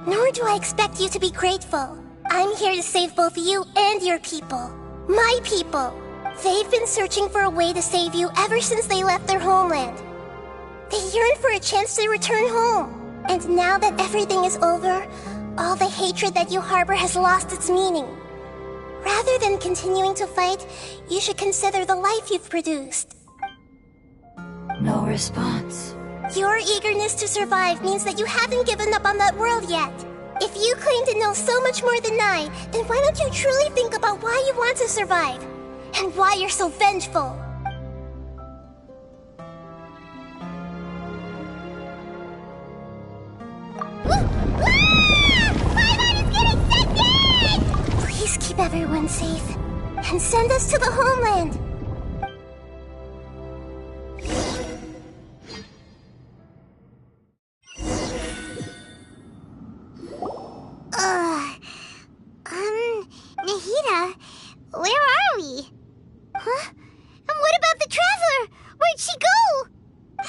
Nor do I expect you to be grateful. I'm here to save both you and your people. My people. They've been searching for a way to save you ever since they left their homeland. They yearn for a chance to return home. And now that everything is over, all the hatred that you harbor has lost its meaning. Rather than continuing to fight, you should consider the life you've produced. No response. Your eagerness to survive means that you haven't given up on that world yet. If you claim to know so much more than I, then why don't you truly think about why you want to survive? And why you're so vengeful? Please keep everyone safe. And send us to the homeland. Nahida, where are we? Huh? And what about the Traveler? Where'd she go?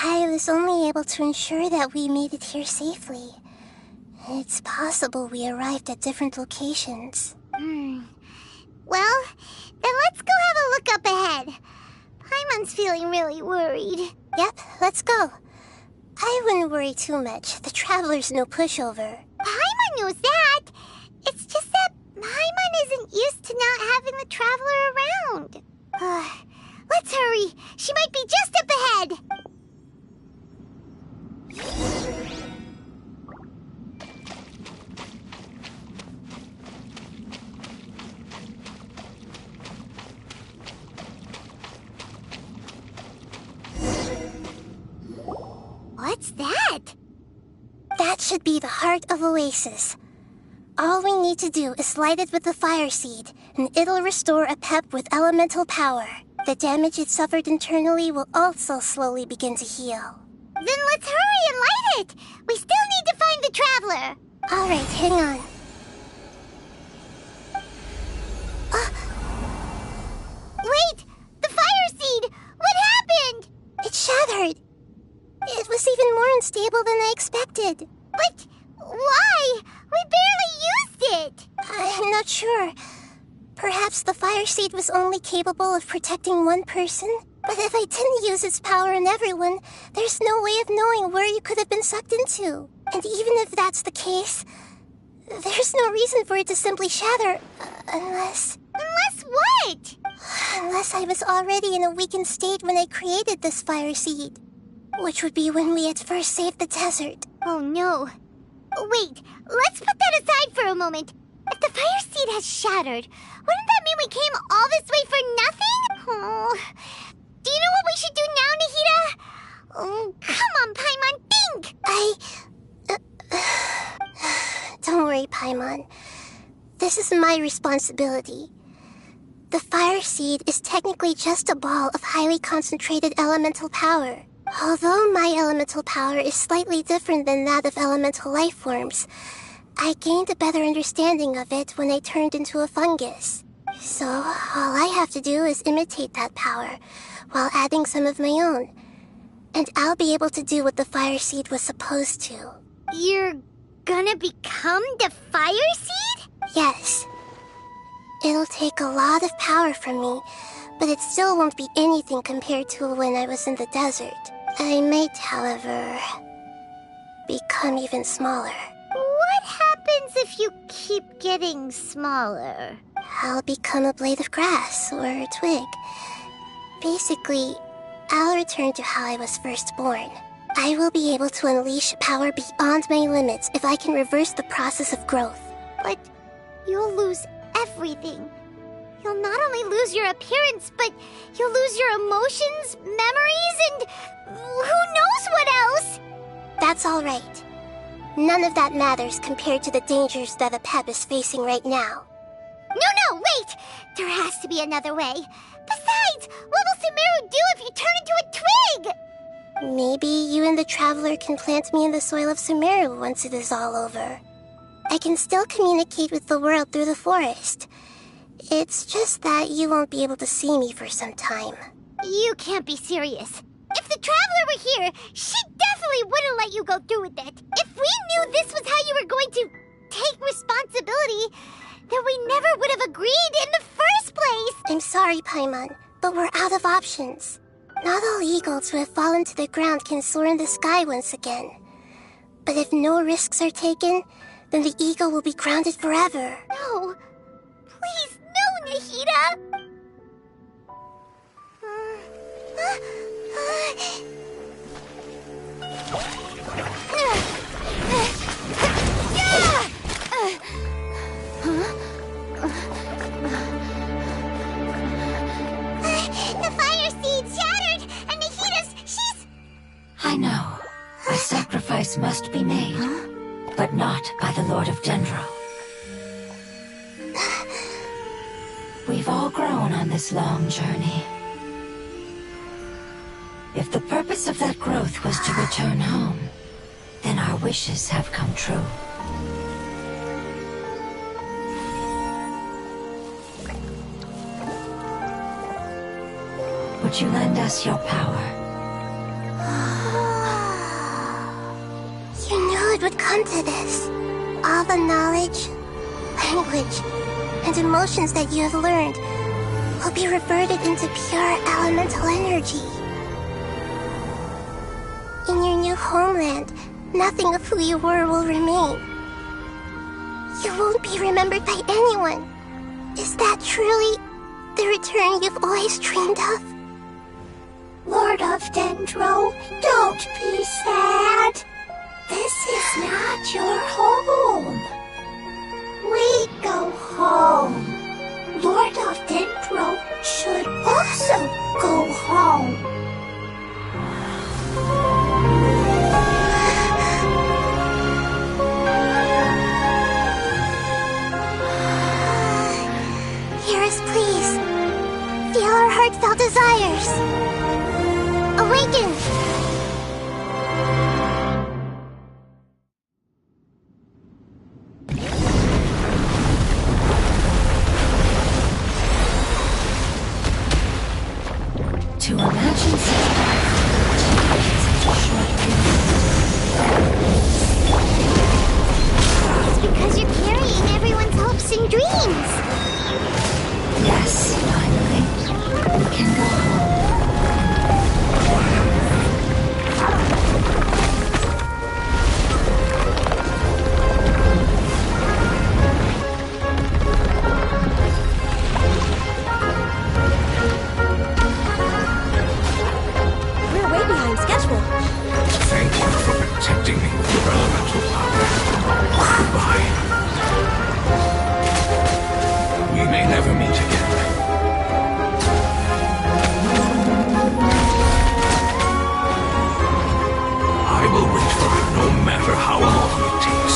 I was only able to ensure that we made it here safely. It's possible we arrived at different locations. Well, then let's go have a look up ahead. Paimon's feeling really worried. Yep, let's go. I wouldn't worry too much. The Traveler's no pushover. Paimon knows that. It's just that Paimon isn't used to not having the Traveler around. Let's hurry. She might be just up ahead. What's that? That should be the heart of Oasis. All we need to do is light it with the fire seed, and it'll restore a pep with elemental power. The damage it suffered internally will also slowly begin to heal. Then let's hurry and light it! We still need to find the Traveler! Alright, hang on. Wait! The fire seed! What happened? It shattered! It was even more unstable than I expected. But why? We barely used it! I'm not sure. Perhaps the fire seed was only capable of protecting one person? But if I didn't use its power on everyone, there's no way of knowing where you could have been sucked into. And even if that's the case, there's no reason for it to simply shatter, unless... Unless what? Unless I was already in a weakened state when I created this fire seed. Which would be when we had first saved the desert. Oh no. Wait, let's put that aside for a moment. If the fire seed has shattered, wouldn't that mean we came all this way for nothing? Oh. Do you know what we should do now, Nahida? Oh, come on, Paimon, think! Don't worry, Paimon. This is my responsibility. The fire seed is technically just a ball of highly concentrated elemental power. Although my elemental power is slightly different than that of elemental life forms, I gained a better understanding of it when I turned into a fungus. So, all I have to do is imitate that power, while adding some of my own. And I'll be able to do what the fire seed was supposed to. You're gonna become the fire seed? Yes. It'll take a lot of power from me, but it still won't be anything compared to when I was in the desert. I might, however, become even smaller. What happens if you keep getting smaller? I'll become a blade of grass or a twig. Basically, I'll return to how I was first born. I will be able to unleash power beyond my limits if I can reverse the process of growth. But you'll lose everything. You'll not only lose your appearance, but you'll lose your emotions, memories, and who knows what else? That's all right. None of that matters compared to the dangers that the Pep is facing right now. No, wait! There has to be another way. Besides, what will Sumeru do if you turn into a twig? Maybe you and the Traveler can plant me in the soil of Sumeru once it is all over. I can still communicate with the world through the forest. It's just that you won't be able to see me for some time. You can't be serious. If the Traveler were here, she definitely wouldn't let you go through with it. If we knew this was how you were going to take responsibility, then we never would have agreed in the first place. I'm sorry, Paimon, but we're out of options. Not all eagles who have fallen to the ground can soar in the sky once again. But if no risks are taken, then the eagle will be grounded forever. No. Please, no, Nahida! The fire seed shattered, and she's... I know. A sacrifice must be made, but not by the Lord of Dendro. We've all grown on this long journey. If the purpose of that growth was to return home, then our wishes have come true. Would you lend us your power? You knew it would come to this. All the knowledge, language, and emotions that you have learned will be reverted into pure elemental energy. In your new homeland, nothing of who you were will remain. You won't be remembered by anyone. Is that truly the return you've always dreamed of? Lord of Dendro, don't be sad. This is not your home. We go home. Lord of Dendro should also go home. Hear us, please. Feel our heartfelt desires. Awaken! To imagine such such a short It's because you're carrying everyone's hopes and dreams. Yes, finally. We can go home. We're way behind schedule. Thank you for protecting me with your elemental power. Goodbye. We may never meet again. I will wait for it no matter how long it takes.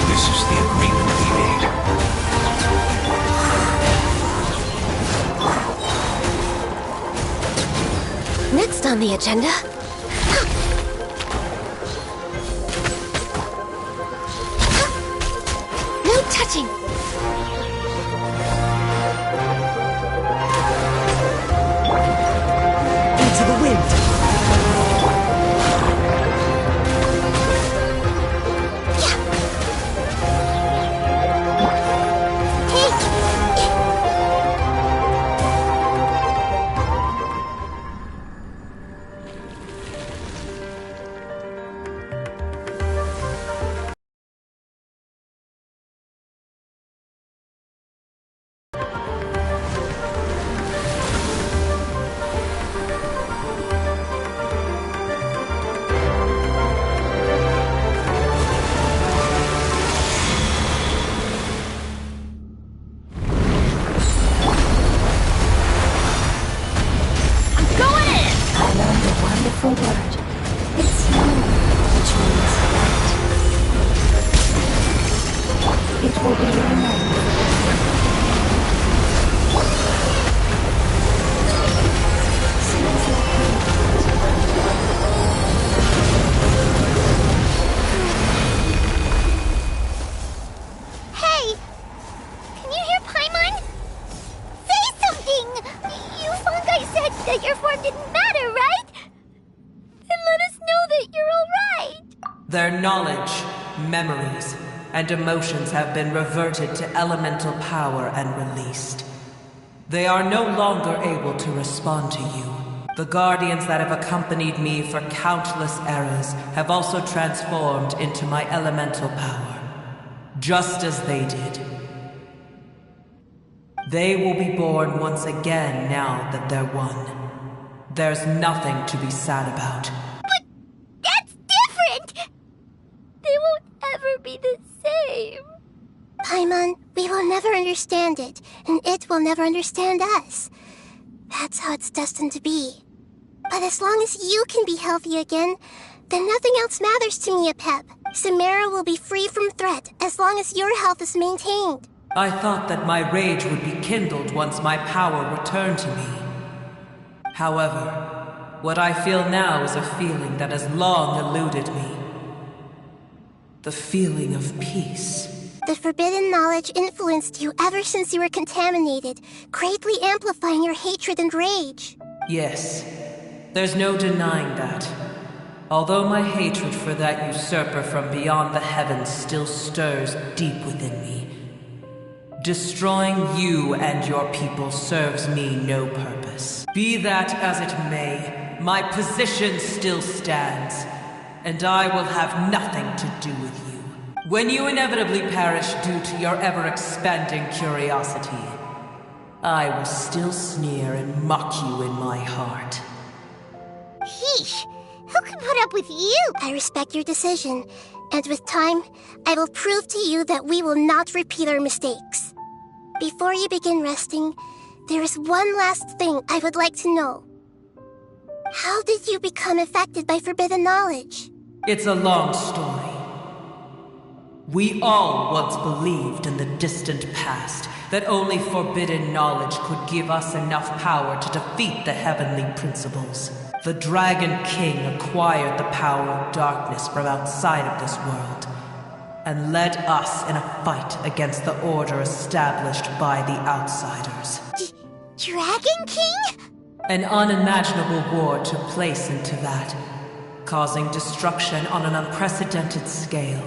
This is the agreement we made. Next on the agenda... No touching! Into the wind! Their knowledge, memories, and emotions have been reverted to elemental power and released. They are no longer able to respond to you. The guardians that have accompanied me for countless eras have also transformed into my elemental power, just as they did. They will be born once again now that they're one. There's nothing to be sad about. But that's different! They won't ever be the same. Paimon, we will never understand it, and it will never understand us. That's how it's destined to be. But as long as you can be healthy again, then nothing else matters to me, Apep. Samara will be free from threat as long as your health is maintained. I thought that my rage would be kindled once my power returned to me. However, what I feel now is a feeling that has long eluded me. The feeling of peace. The forbidden knowledge influenced you ever since you were contaminated, greatly amplifying your hatred and rage. Yes, there's no denying that. Although my hatred for that usurper from beyond the heavens still stirs deep within me, destroying you and your people serves me no purpose. Be that as it may, my position still stands, and I will have nothing to do with you. When you inevitably perish due to your ever-expanding curiosity, I will still sneer and mock you in my heart. Sheesh, who can put up with you? I respect your decision, and with time, I will prove to you that we will not repeat our mistakes. Before you begin resting, there is one last thing I would like to know. How did you become affected by forbidden knowledge? It's a long story. We all once believed in the distant past that only forbidden knowledge could give us enough power to defeat the heavenly principles. The Dragon King acquired the power of darkness from outside of this world, and led us in a fight against the order established by the outsiders. Dragon King? An unimaginable war took place into that, causing destruction on an unprecedented scale.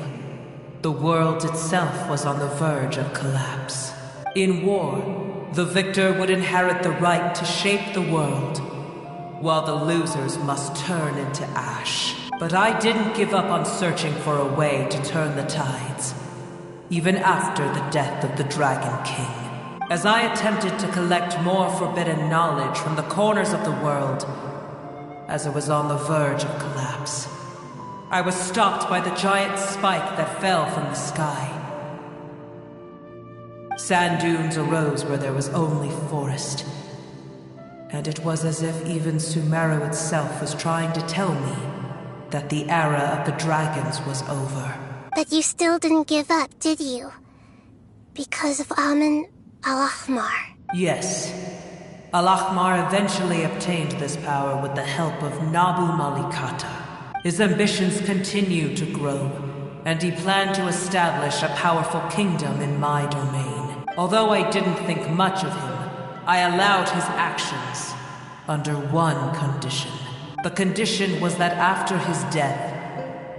The world itself was on the verge of collapse. In war, the victor would inherit the right to shape the world, while the losers must turn into ash. But I didn't give up on searching for a way to turn the tides, even after the death of the Dragon King. As I attempted to collect more forbidden knowledge from the corners of the world, as it was on the verge of collapse, I was stopped by the giant spike that fell from the sky. Sand dunes arose where there was only forest, and it was as if even Sumeru itself was trying to tell me that the era of the dragons was over. But you still didn't give up, did you? Because of Amun Al-Ahmar. Yes. Al-Ahmar eventually obtained this power with the help of Nabu Malikata. His ambitions continued to grow, and he planned to establish a powerful kingdom in my domain. Although I didn't think much of him, I allowed his actions under one condition. The condition was that after his death,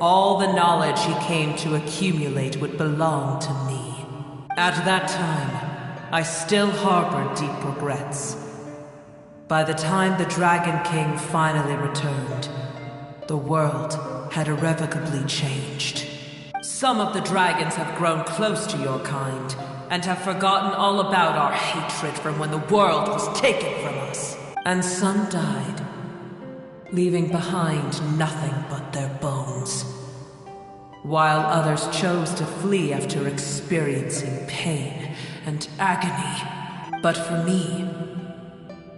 all the knowledge he came to accumulate would belong to me. At that time, I still harbored deep regrets. By the time the Dragon King finally returned, the world had irrevocably changed. Some of the dragons have grown close to your kind, and have forgotten all about our hatred from when the world was taken from us. And some died, leaving behind nothing but their bones, while others chose to flee after experiencing pain and agony. But for me,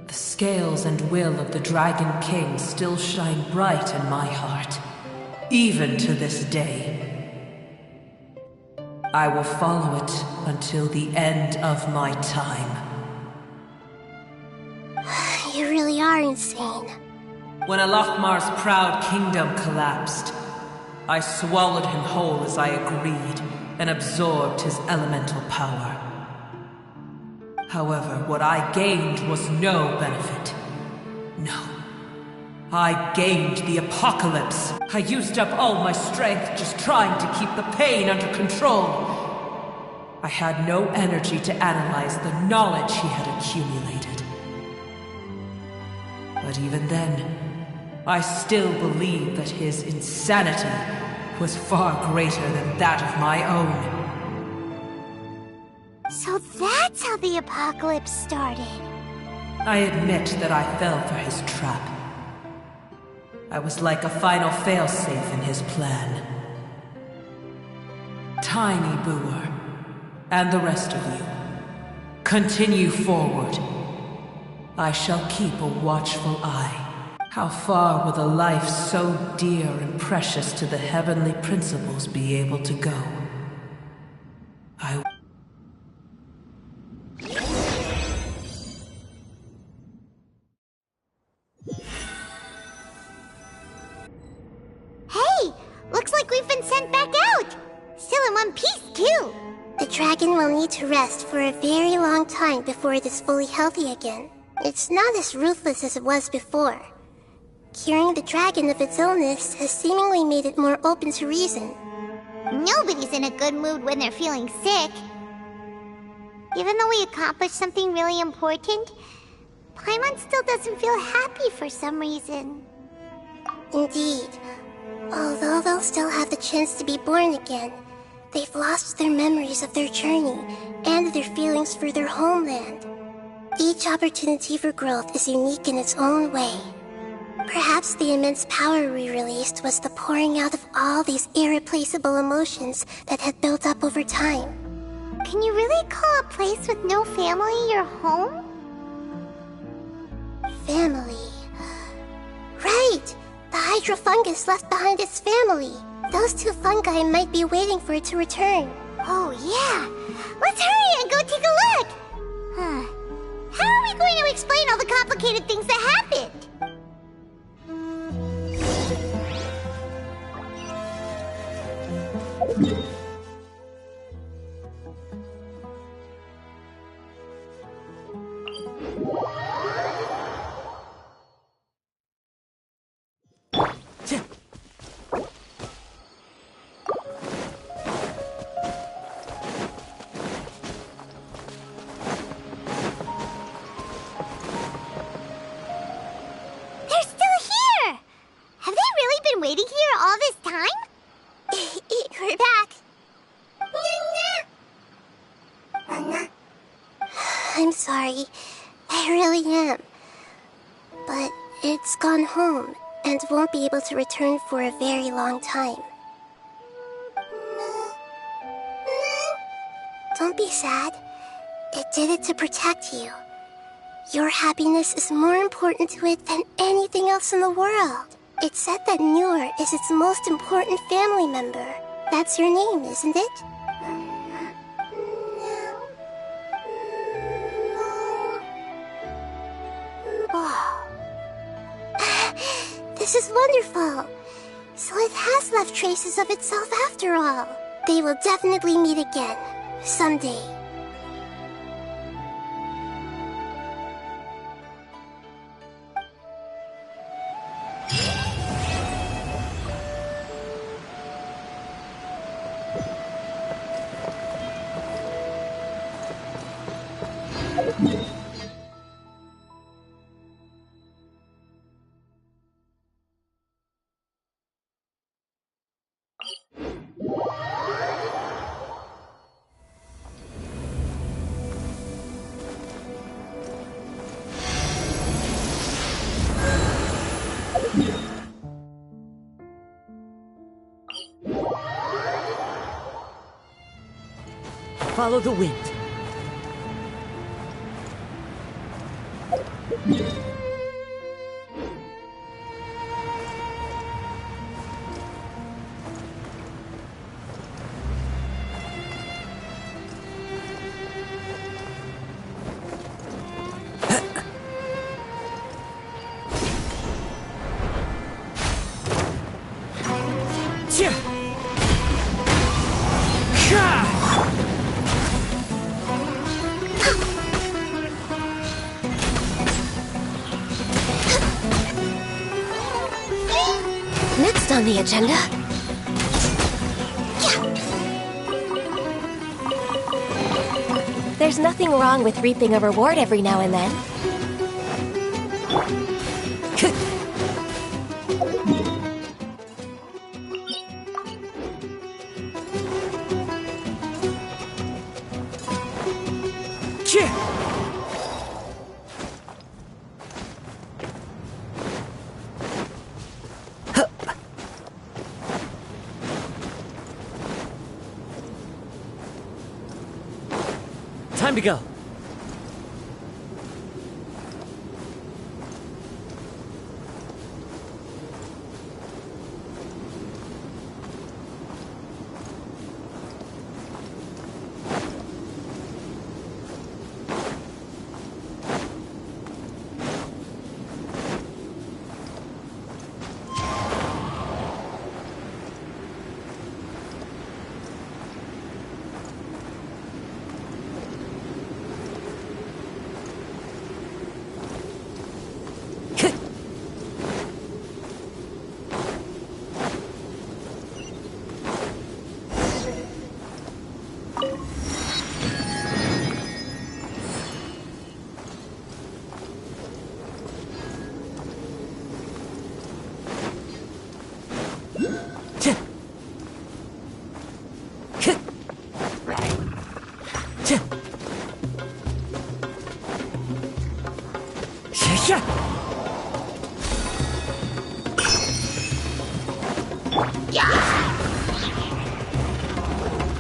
the scales and will of the Dragon King still shine bright in my heart, even to this day. I will follow it until the end of my time. You really are insane. When Al-Ahmar's proud kingdom collapsed, I swallowed him whole as I agreed, and absorbed his elemental power. However, what I gained was no benefit. No. I gained the apocalypse. I used up all my strength just trying to keep the pain under control. I had no energy to analyze the knowledge he had accumulated. But even then, I still believe that his insanity was far greater than that of my own. So that's how the apocalypse started. I admit that I fell for his trap. I was like a final failsafe in his plan. Tiny Booer, and the rest of you, continue forward. I shall keep a watchful eye. How far will a life so dear and precious to the heavenly principles be able to go? Hey! Looks like we've been sent back out! Still in one piece, too! The dragon will need to rest for a very long time before it is fully healthy again. It's not as ruthless as it was before. Curing the dragon of its illness has seemingly made it more open to reason. Nobody's in a good mood when they're feeling sick. Even though we accomplished something really important, Paimon still doesn't feel happy for some reason. Indeed. Although they'll still have the chance to be born again, they've lost their memories of their journey and their feelings for their homeland. Each opportunity for growth is unique in its own way. Perhaps the immense power we released was the pouring out of all these irreplaceable emotions that had built up over time. Can you really call a place with no family your home? Family. Right! The hydrofungus left behind its family. Those two fungi might be waiting for it to return. Oh, yeah! Let's hurry and go take a look! How are we going to explain all the complicated things that happened? Waiting here all this time? We're back. I'm sorry. I really am. But it's gone home and won't be able to return for a very long time. Don't be sad. It did it to protect you. Your happiness is more important to it than anything else in the world. It's said that Noor is its most important family member. That's your name, isn't it? Oh. This is wonderful. So it has left traces of itself after all. They will definitely meet again, someday. Follow the wind. on the agenda? There's nothing wrong with reaping a reward every now and then. Time to go.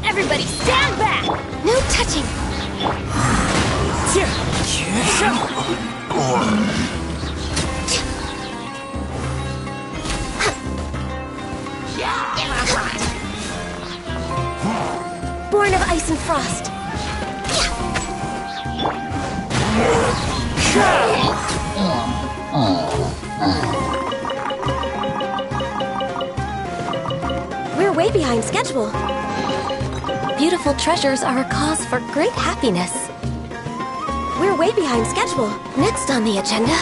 Everybody stand back! No touching! Born of ice and frost. We're way behind schedule. Beautiful treasures are a cause for great happiness. We're way behind schedule. Next on the agenda...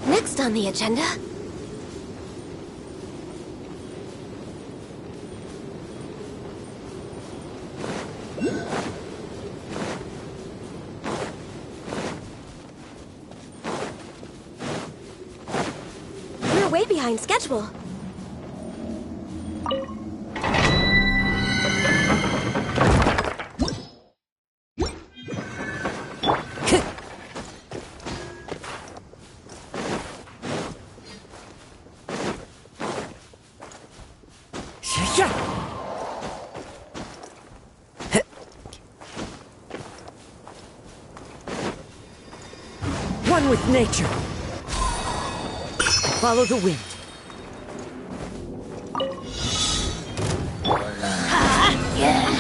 Next on the agenda... We're way behind schedule. One with nature. Follow the wind.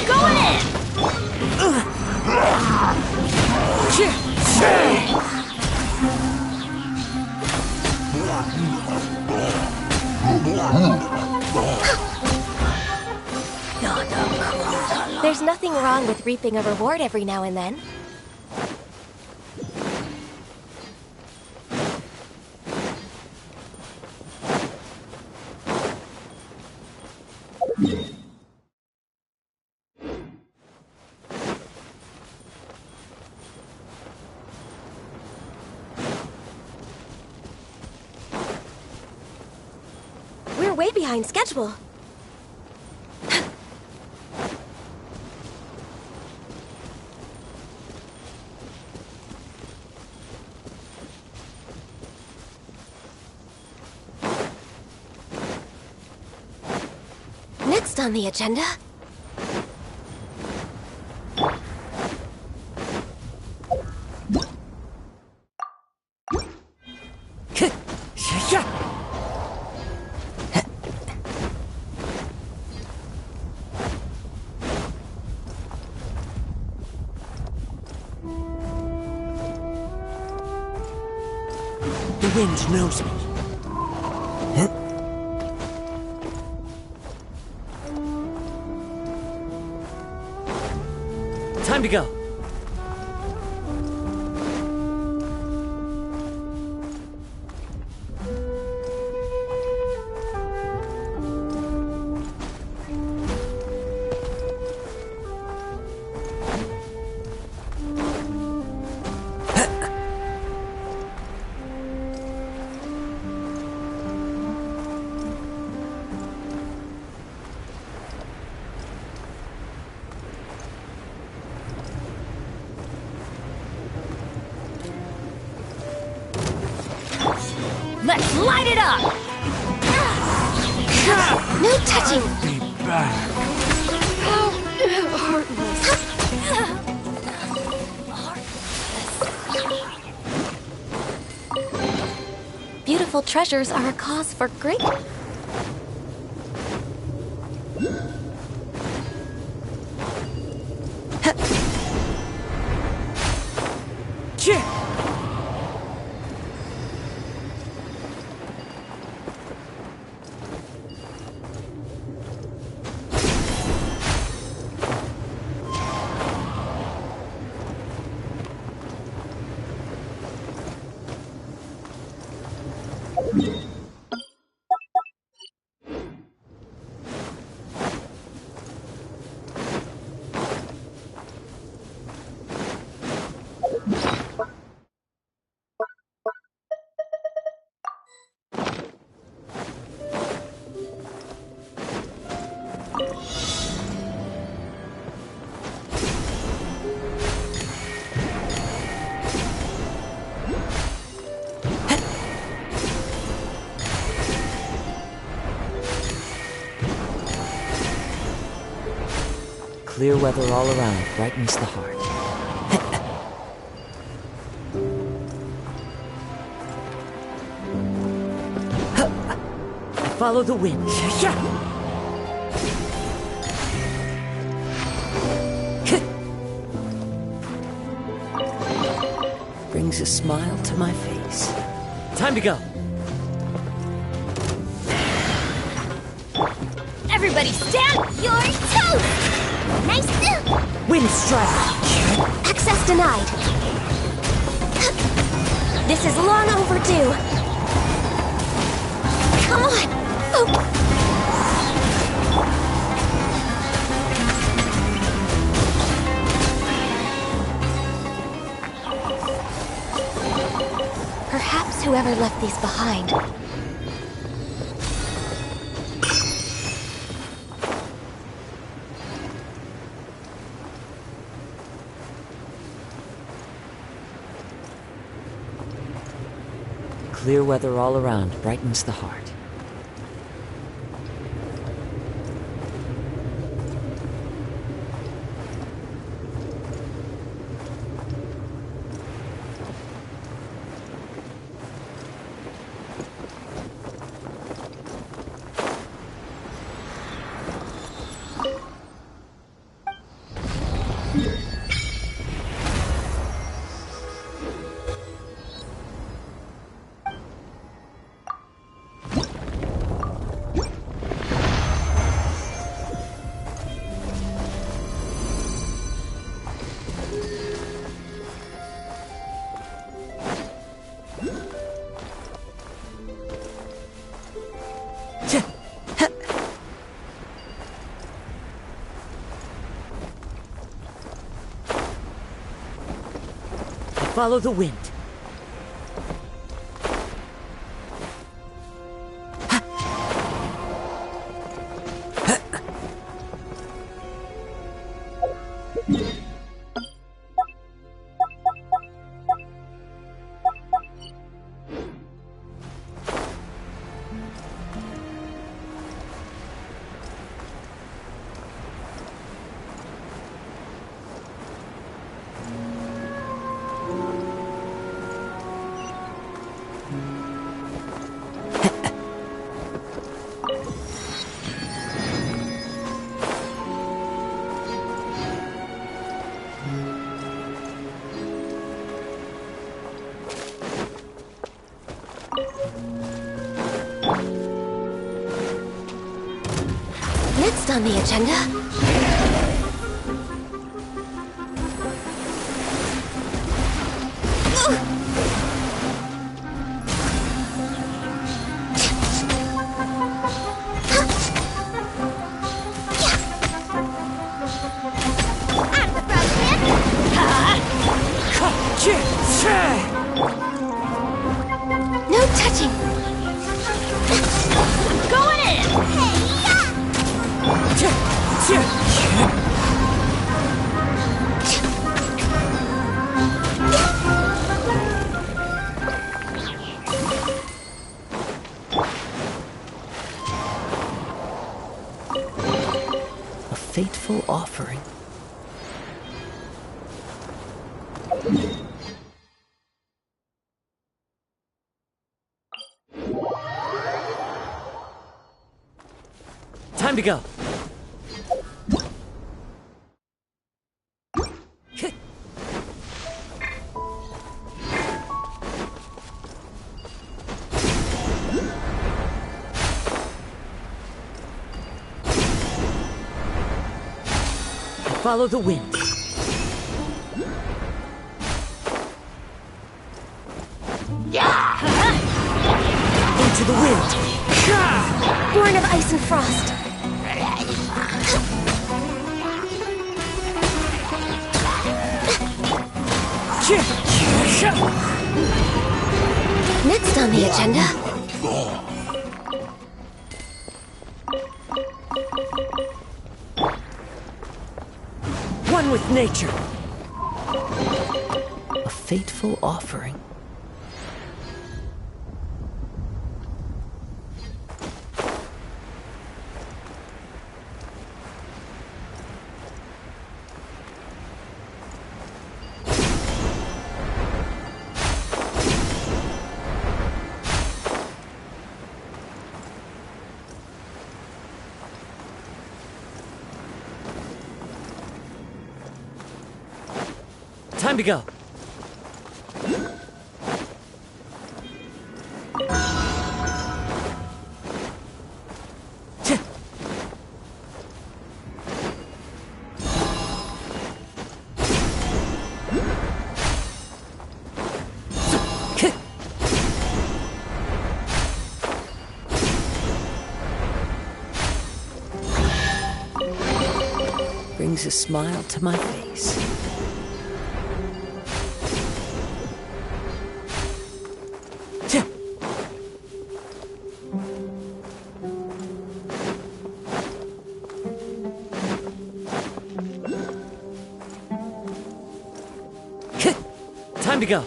Going in! There's nothing wrong with reaping a reward every now and then. We're way behind schedule. Next on the agenda... wind knows me. Time to go. Let's light it up! No touching! Be back. Beautiful treasures are a cause for great... Clear weather all around brightens the heart. I follow the wind. Brings a smile to my face. Time to go. Everybody stand your toes! Nice! Wind strike! Access denied. This is long overdue. Come on! Oh. Perhaps whoever left these behind. Clear weather all around brightens the heart. Follow the wind. Next on the agenda... No touching! Going in! A fateful offering. Time to go. Follow the wind. Into the wind. Born of ice and frost. Next on the agenda... One with nature. A fateful offering. Time to go. Brings a smile to my face. Time to go.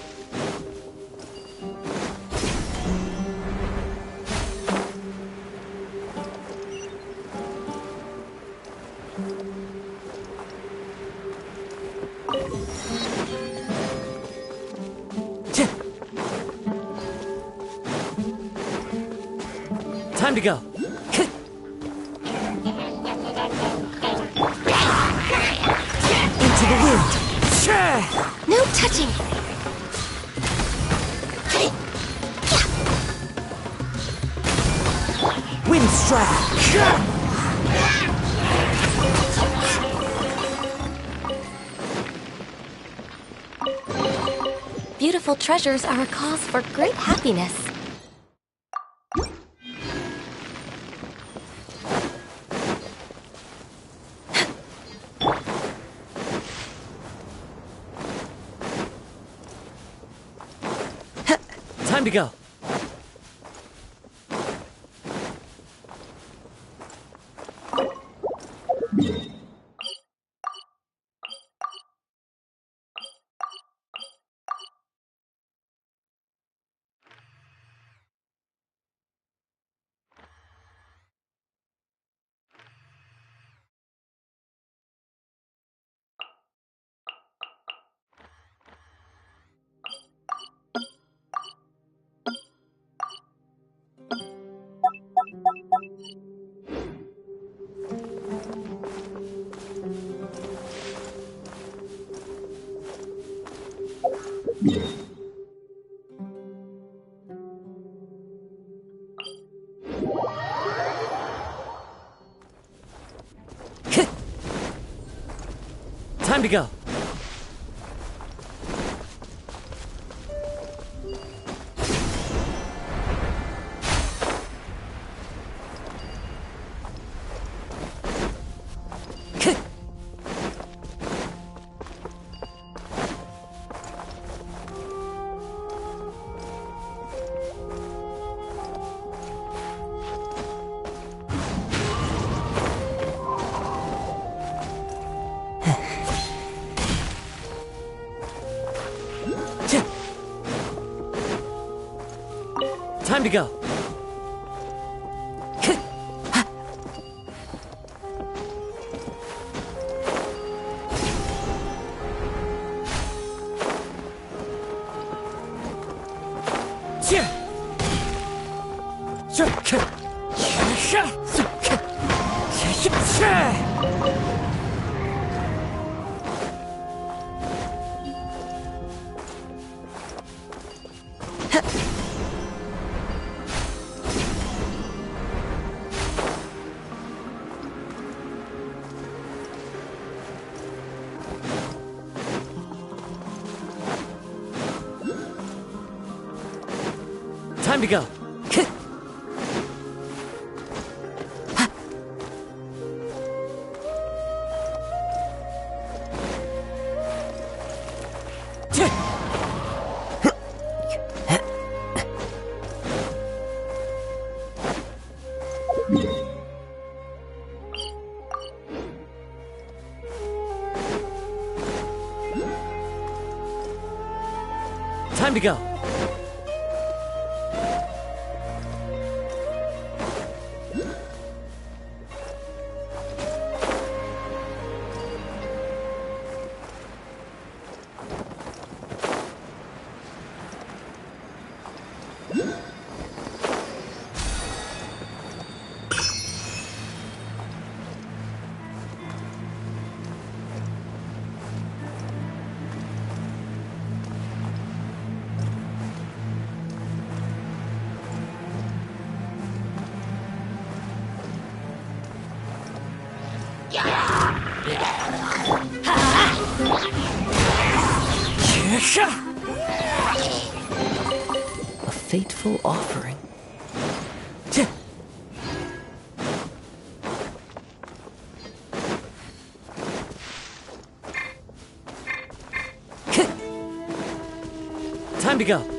Time to go. Into the wind. No touching! Wind strike. Beautiful treasures are a cause for great happiness. Time to go. Time to go. Time to go. Time to go. Time to go. A fateful offering. Time to go.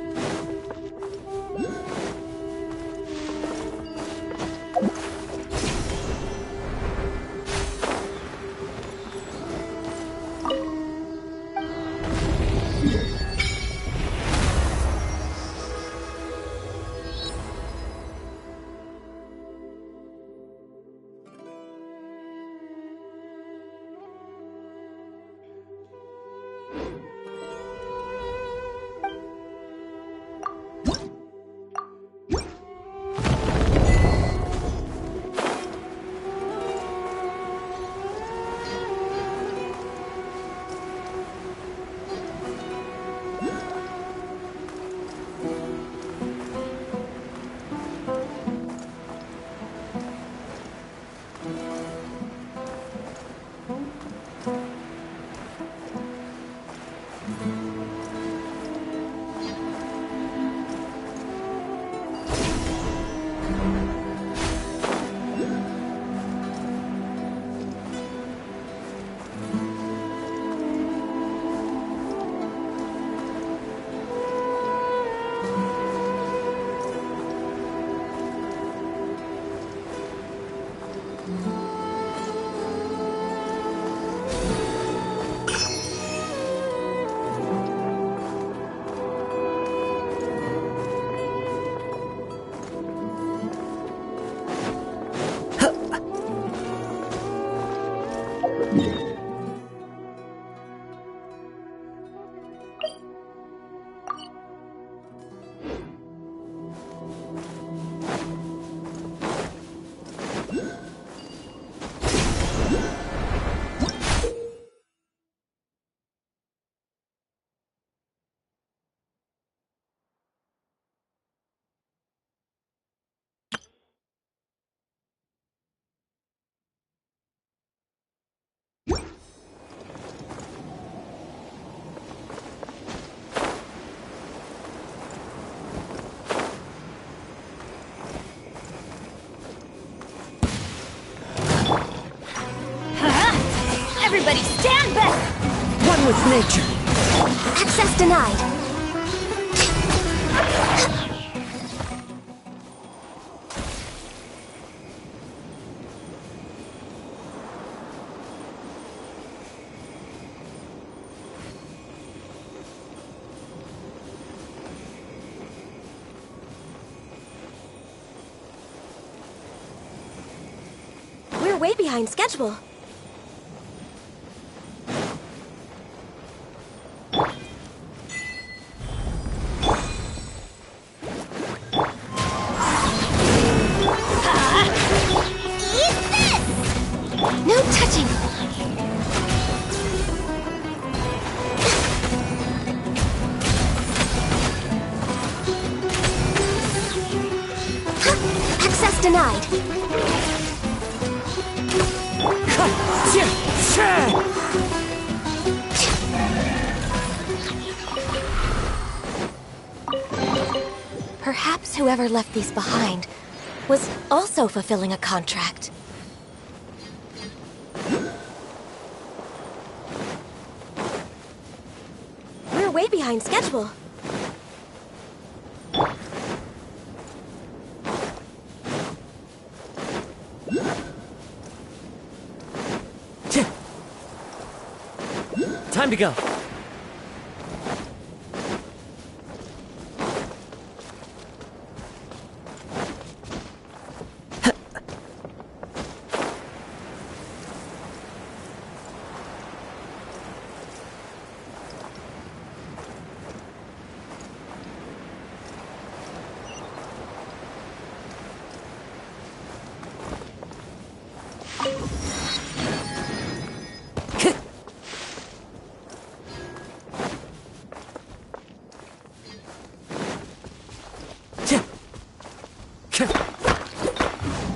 Everybody stand back! One with nature. Access denied. We're way behind schedule. No touching! Access denied. Perhaps whoever left these behind was also fulfilling a contract. We're way behind schedule. Time to go.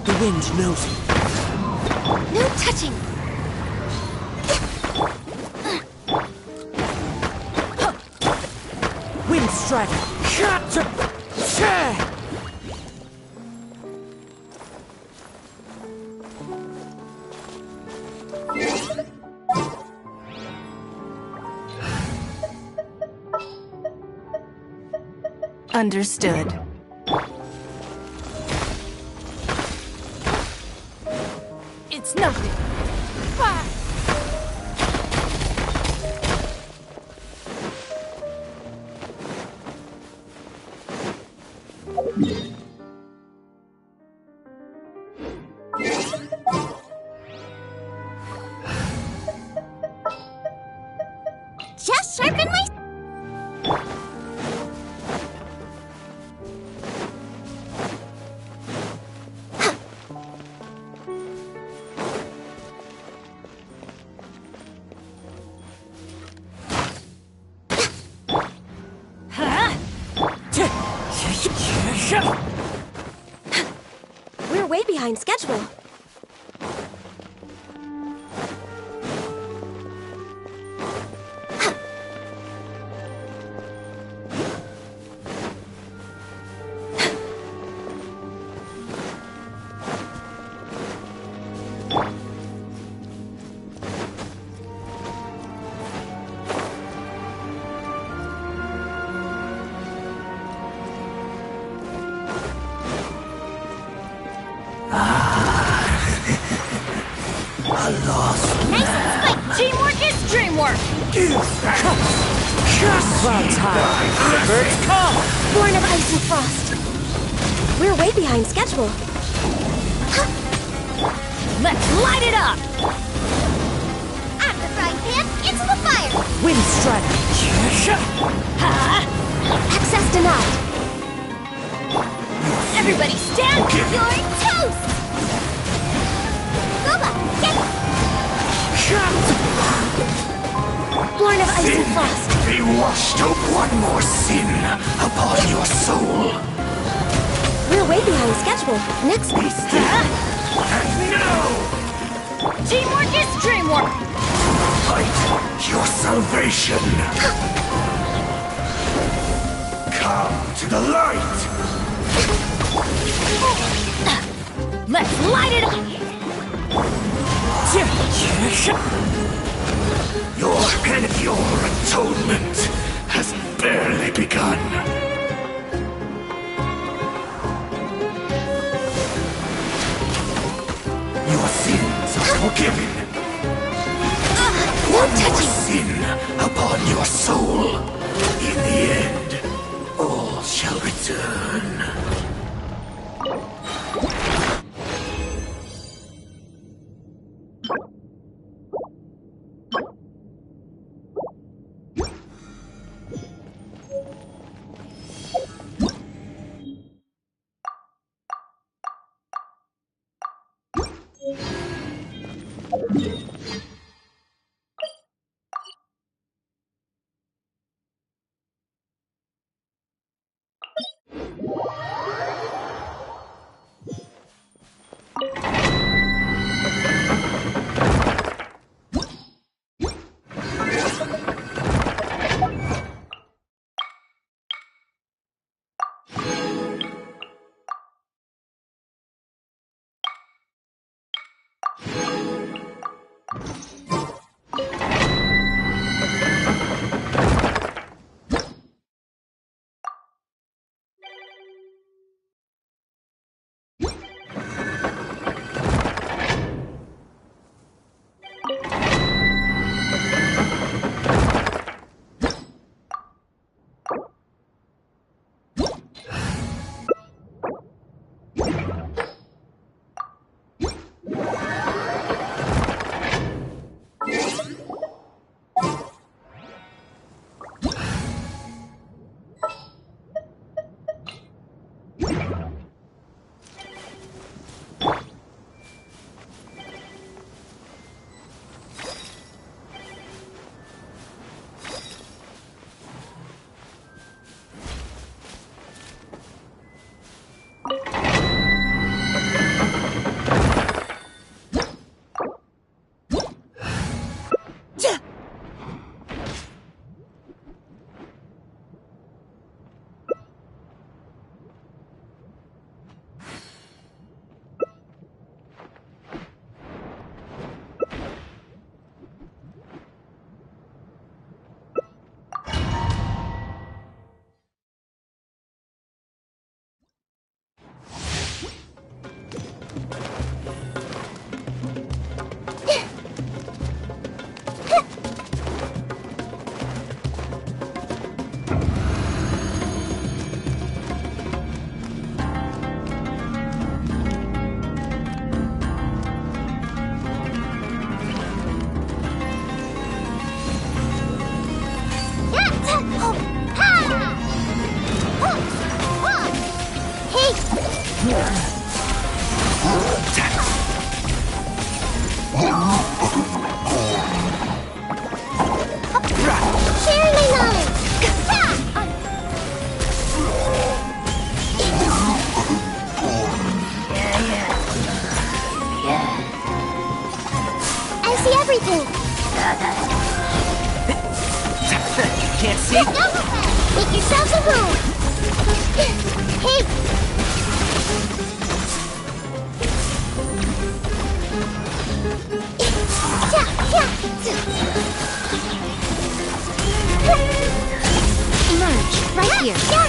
The wind knows it. No touching! Wind strider. Understood. It's nothing. Just sharpen my... We're way behind schedule. Nice spike! Teamwork is dreamwork! Cloud high. The birds come. Born of ice and frost. We're way behind schedule. Let's light it up! Out of the frying pan, into the fire! Wind strider. Access denied. Everybody stand! You're toast! Goba, get... Born of ice and frost. Be washed out one more sin upon your soul. We're way behind schedule. Next Be still. And now, Teamwork is dreamwork! fight your salvation. Come to the light. Let's light it up! Your atonement has barely begun. Your sins are forgiven. One more sin upon your soul. In the end, all shall return. Can't see? Make yourselves a room! Hey! Emerge, right here.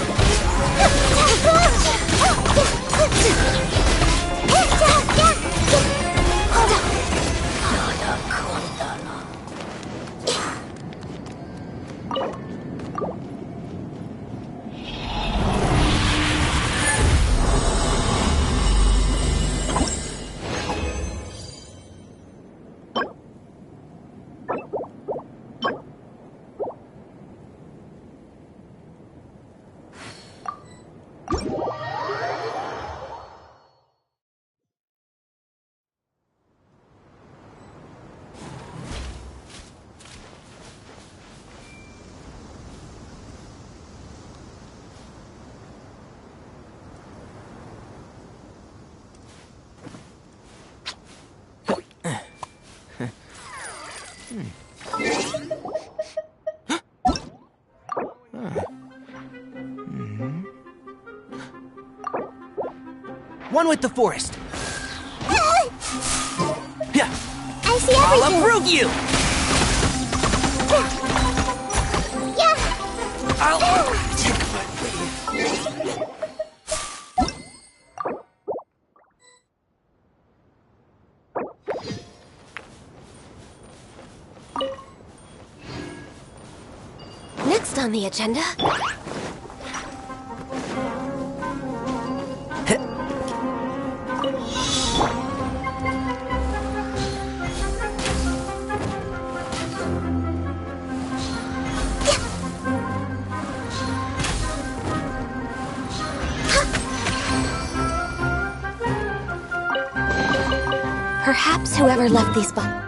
One with the forest. Yeah. I see I'll everything. uproot you. Next on the agenda... Perhaps whoever left these boxes...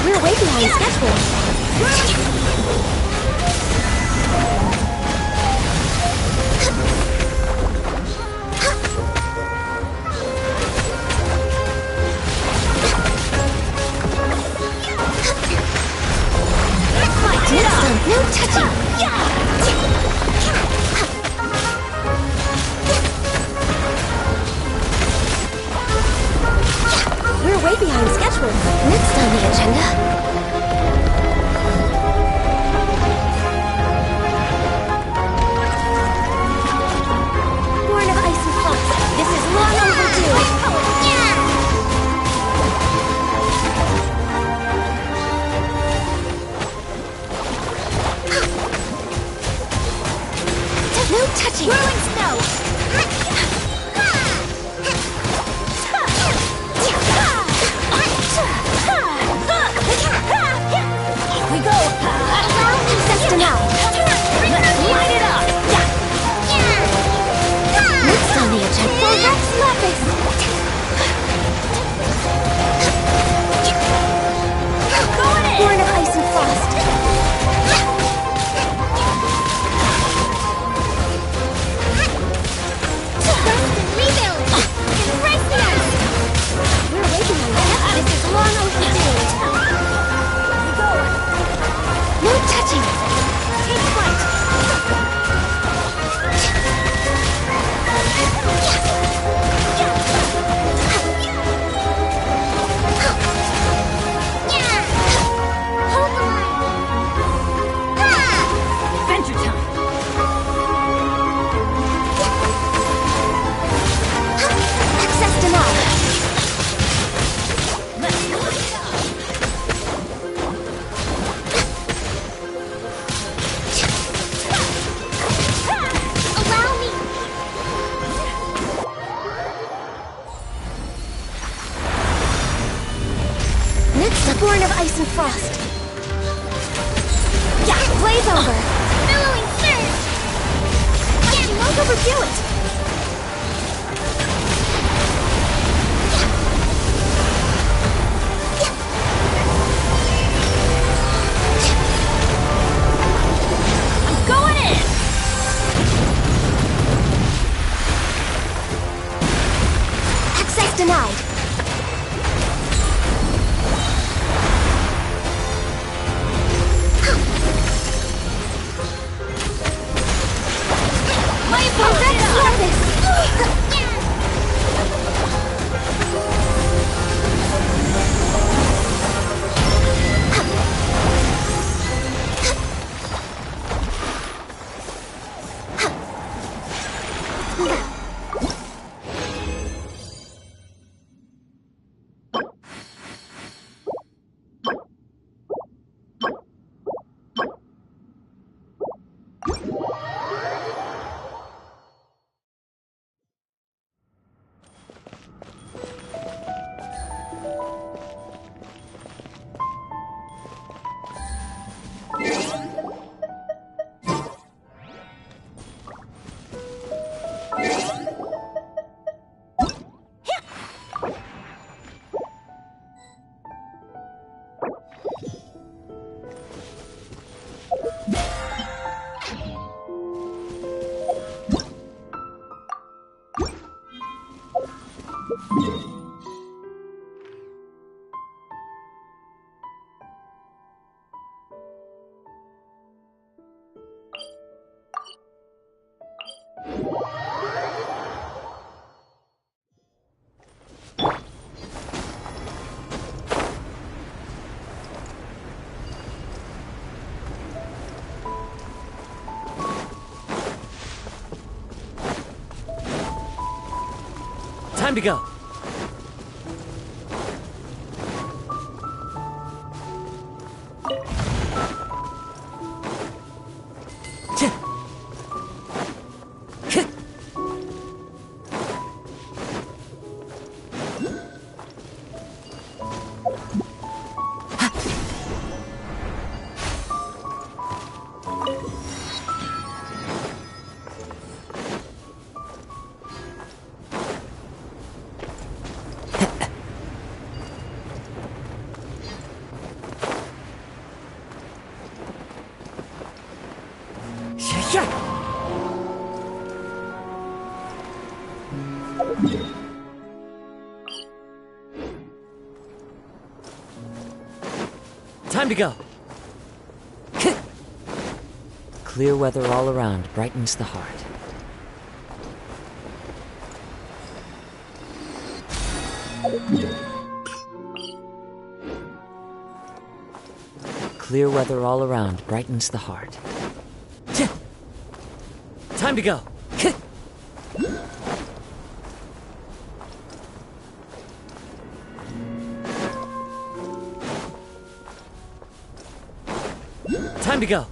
We're way behind schedule. No touching! We're way behind schedule. Next on the agenda... Born of Ice and Frost. This is long overdue. No touching! Whirling snow! Here we go! Just now! Let's light it up! Next on the agenda... For Rex Lapis! Born of Ice and Frost. This is long overdue. Here we go. No touching. Take flight. Hold the line. Adventure time. Access denied. Born of Ice and Frost. Yeah, blaze over. Billowing surge. You won't overdo it. I'm going in. Access denied. Time to go. Time to go. Clear weather all around brightens the heart. Clear weather all around brightens the heart. Time to go. Time to go.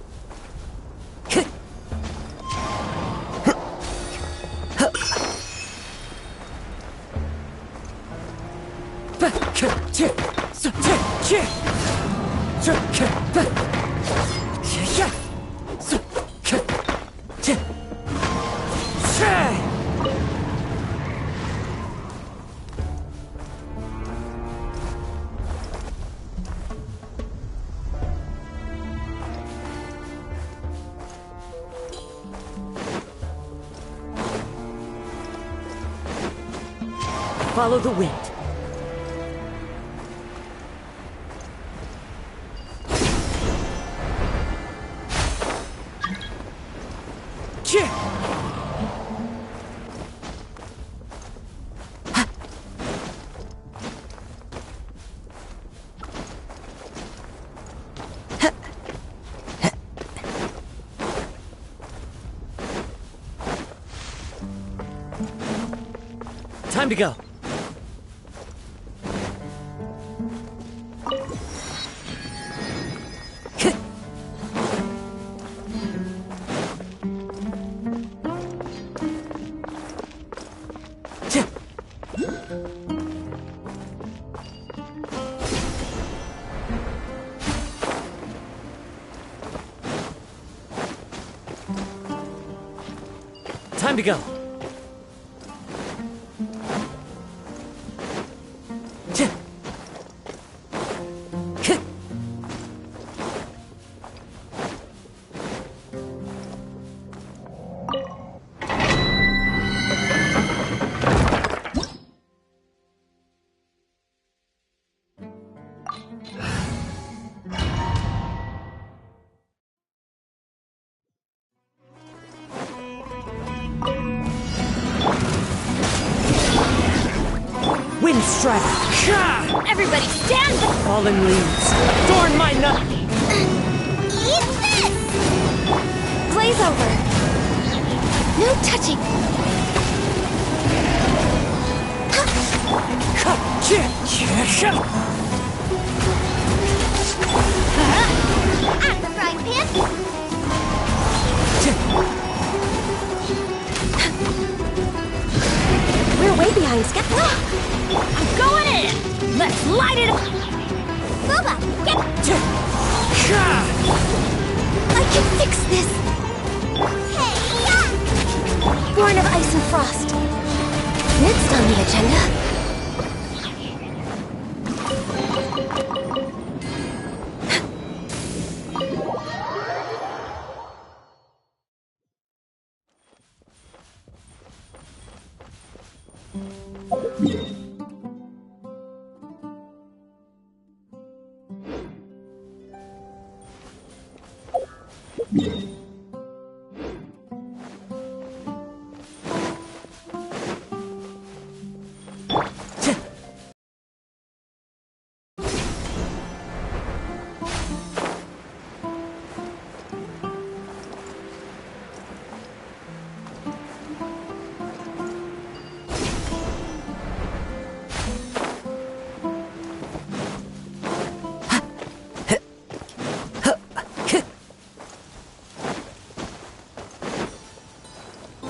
Follow the wind. Time to go. Time to go. Wind strike! Everybody stand! Fallen leaves! Thorn my nut! Eat this! Blaze over! No touching! Out of the frying pan! We're way behind schedule. I'm going in! Let's light it up! Boba, get... I can fix this. Hey, yeah! Born of ice and frost. Next on the agenda.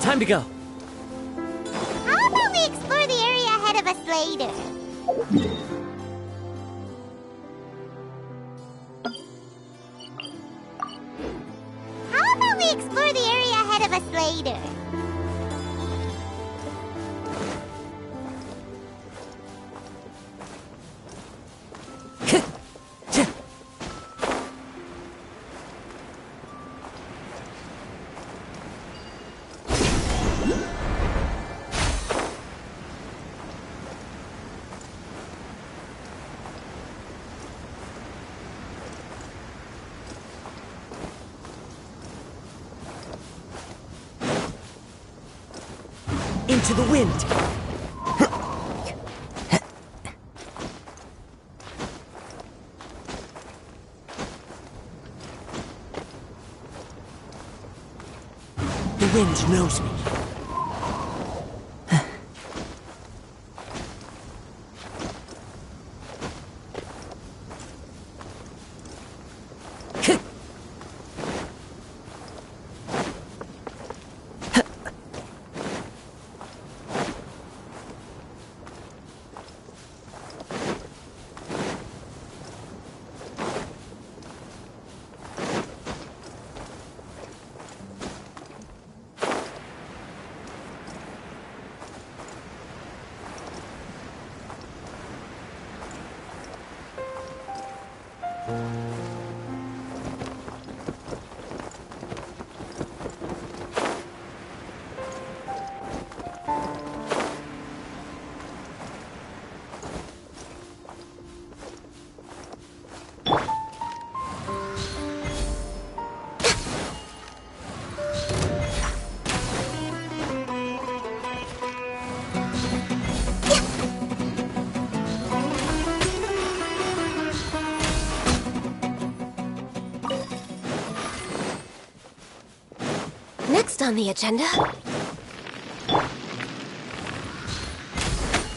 Time to go. How about we explore the area ahead of us later? How about we explore the area ahead of us later? Into the wind. The wind knows me. Next on the agenda.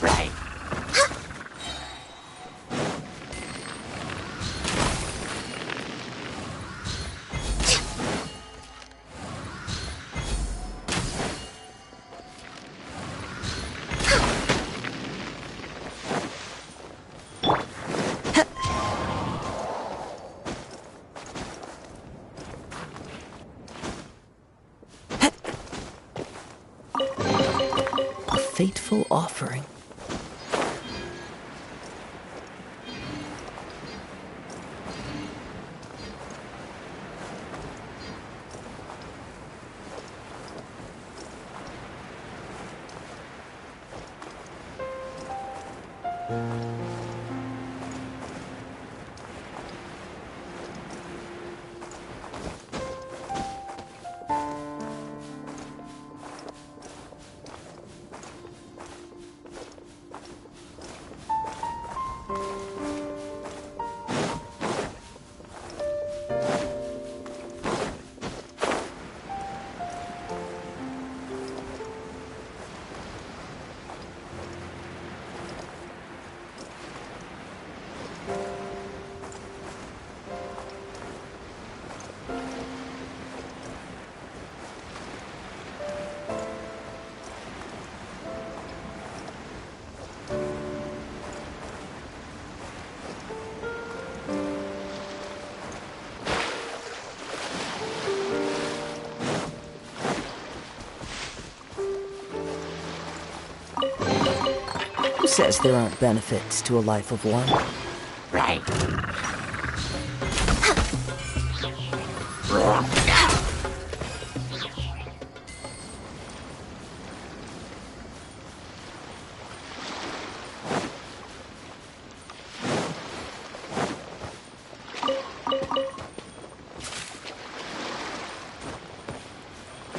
Right. A fateful offering. says there aren't benefits to a life of one? Right.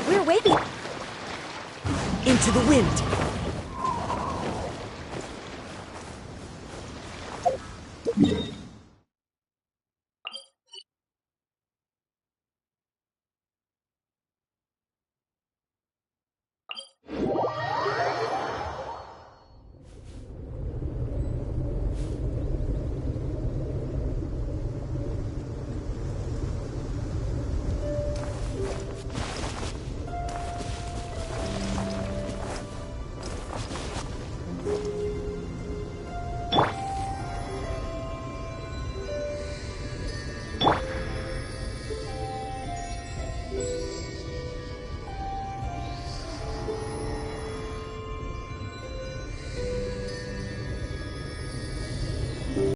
We're waiting. Into the wind.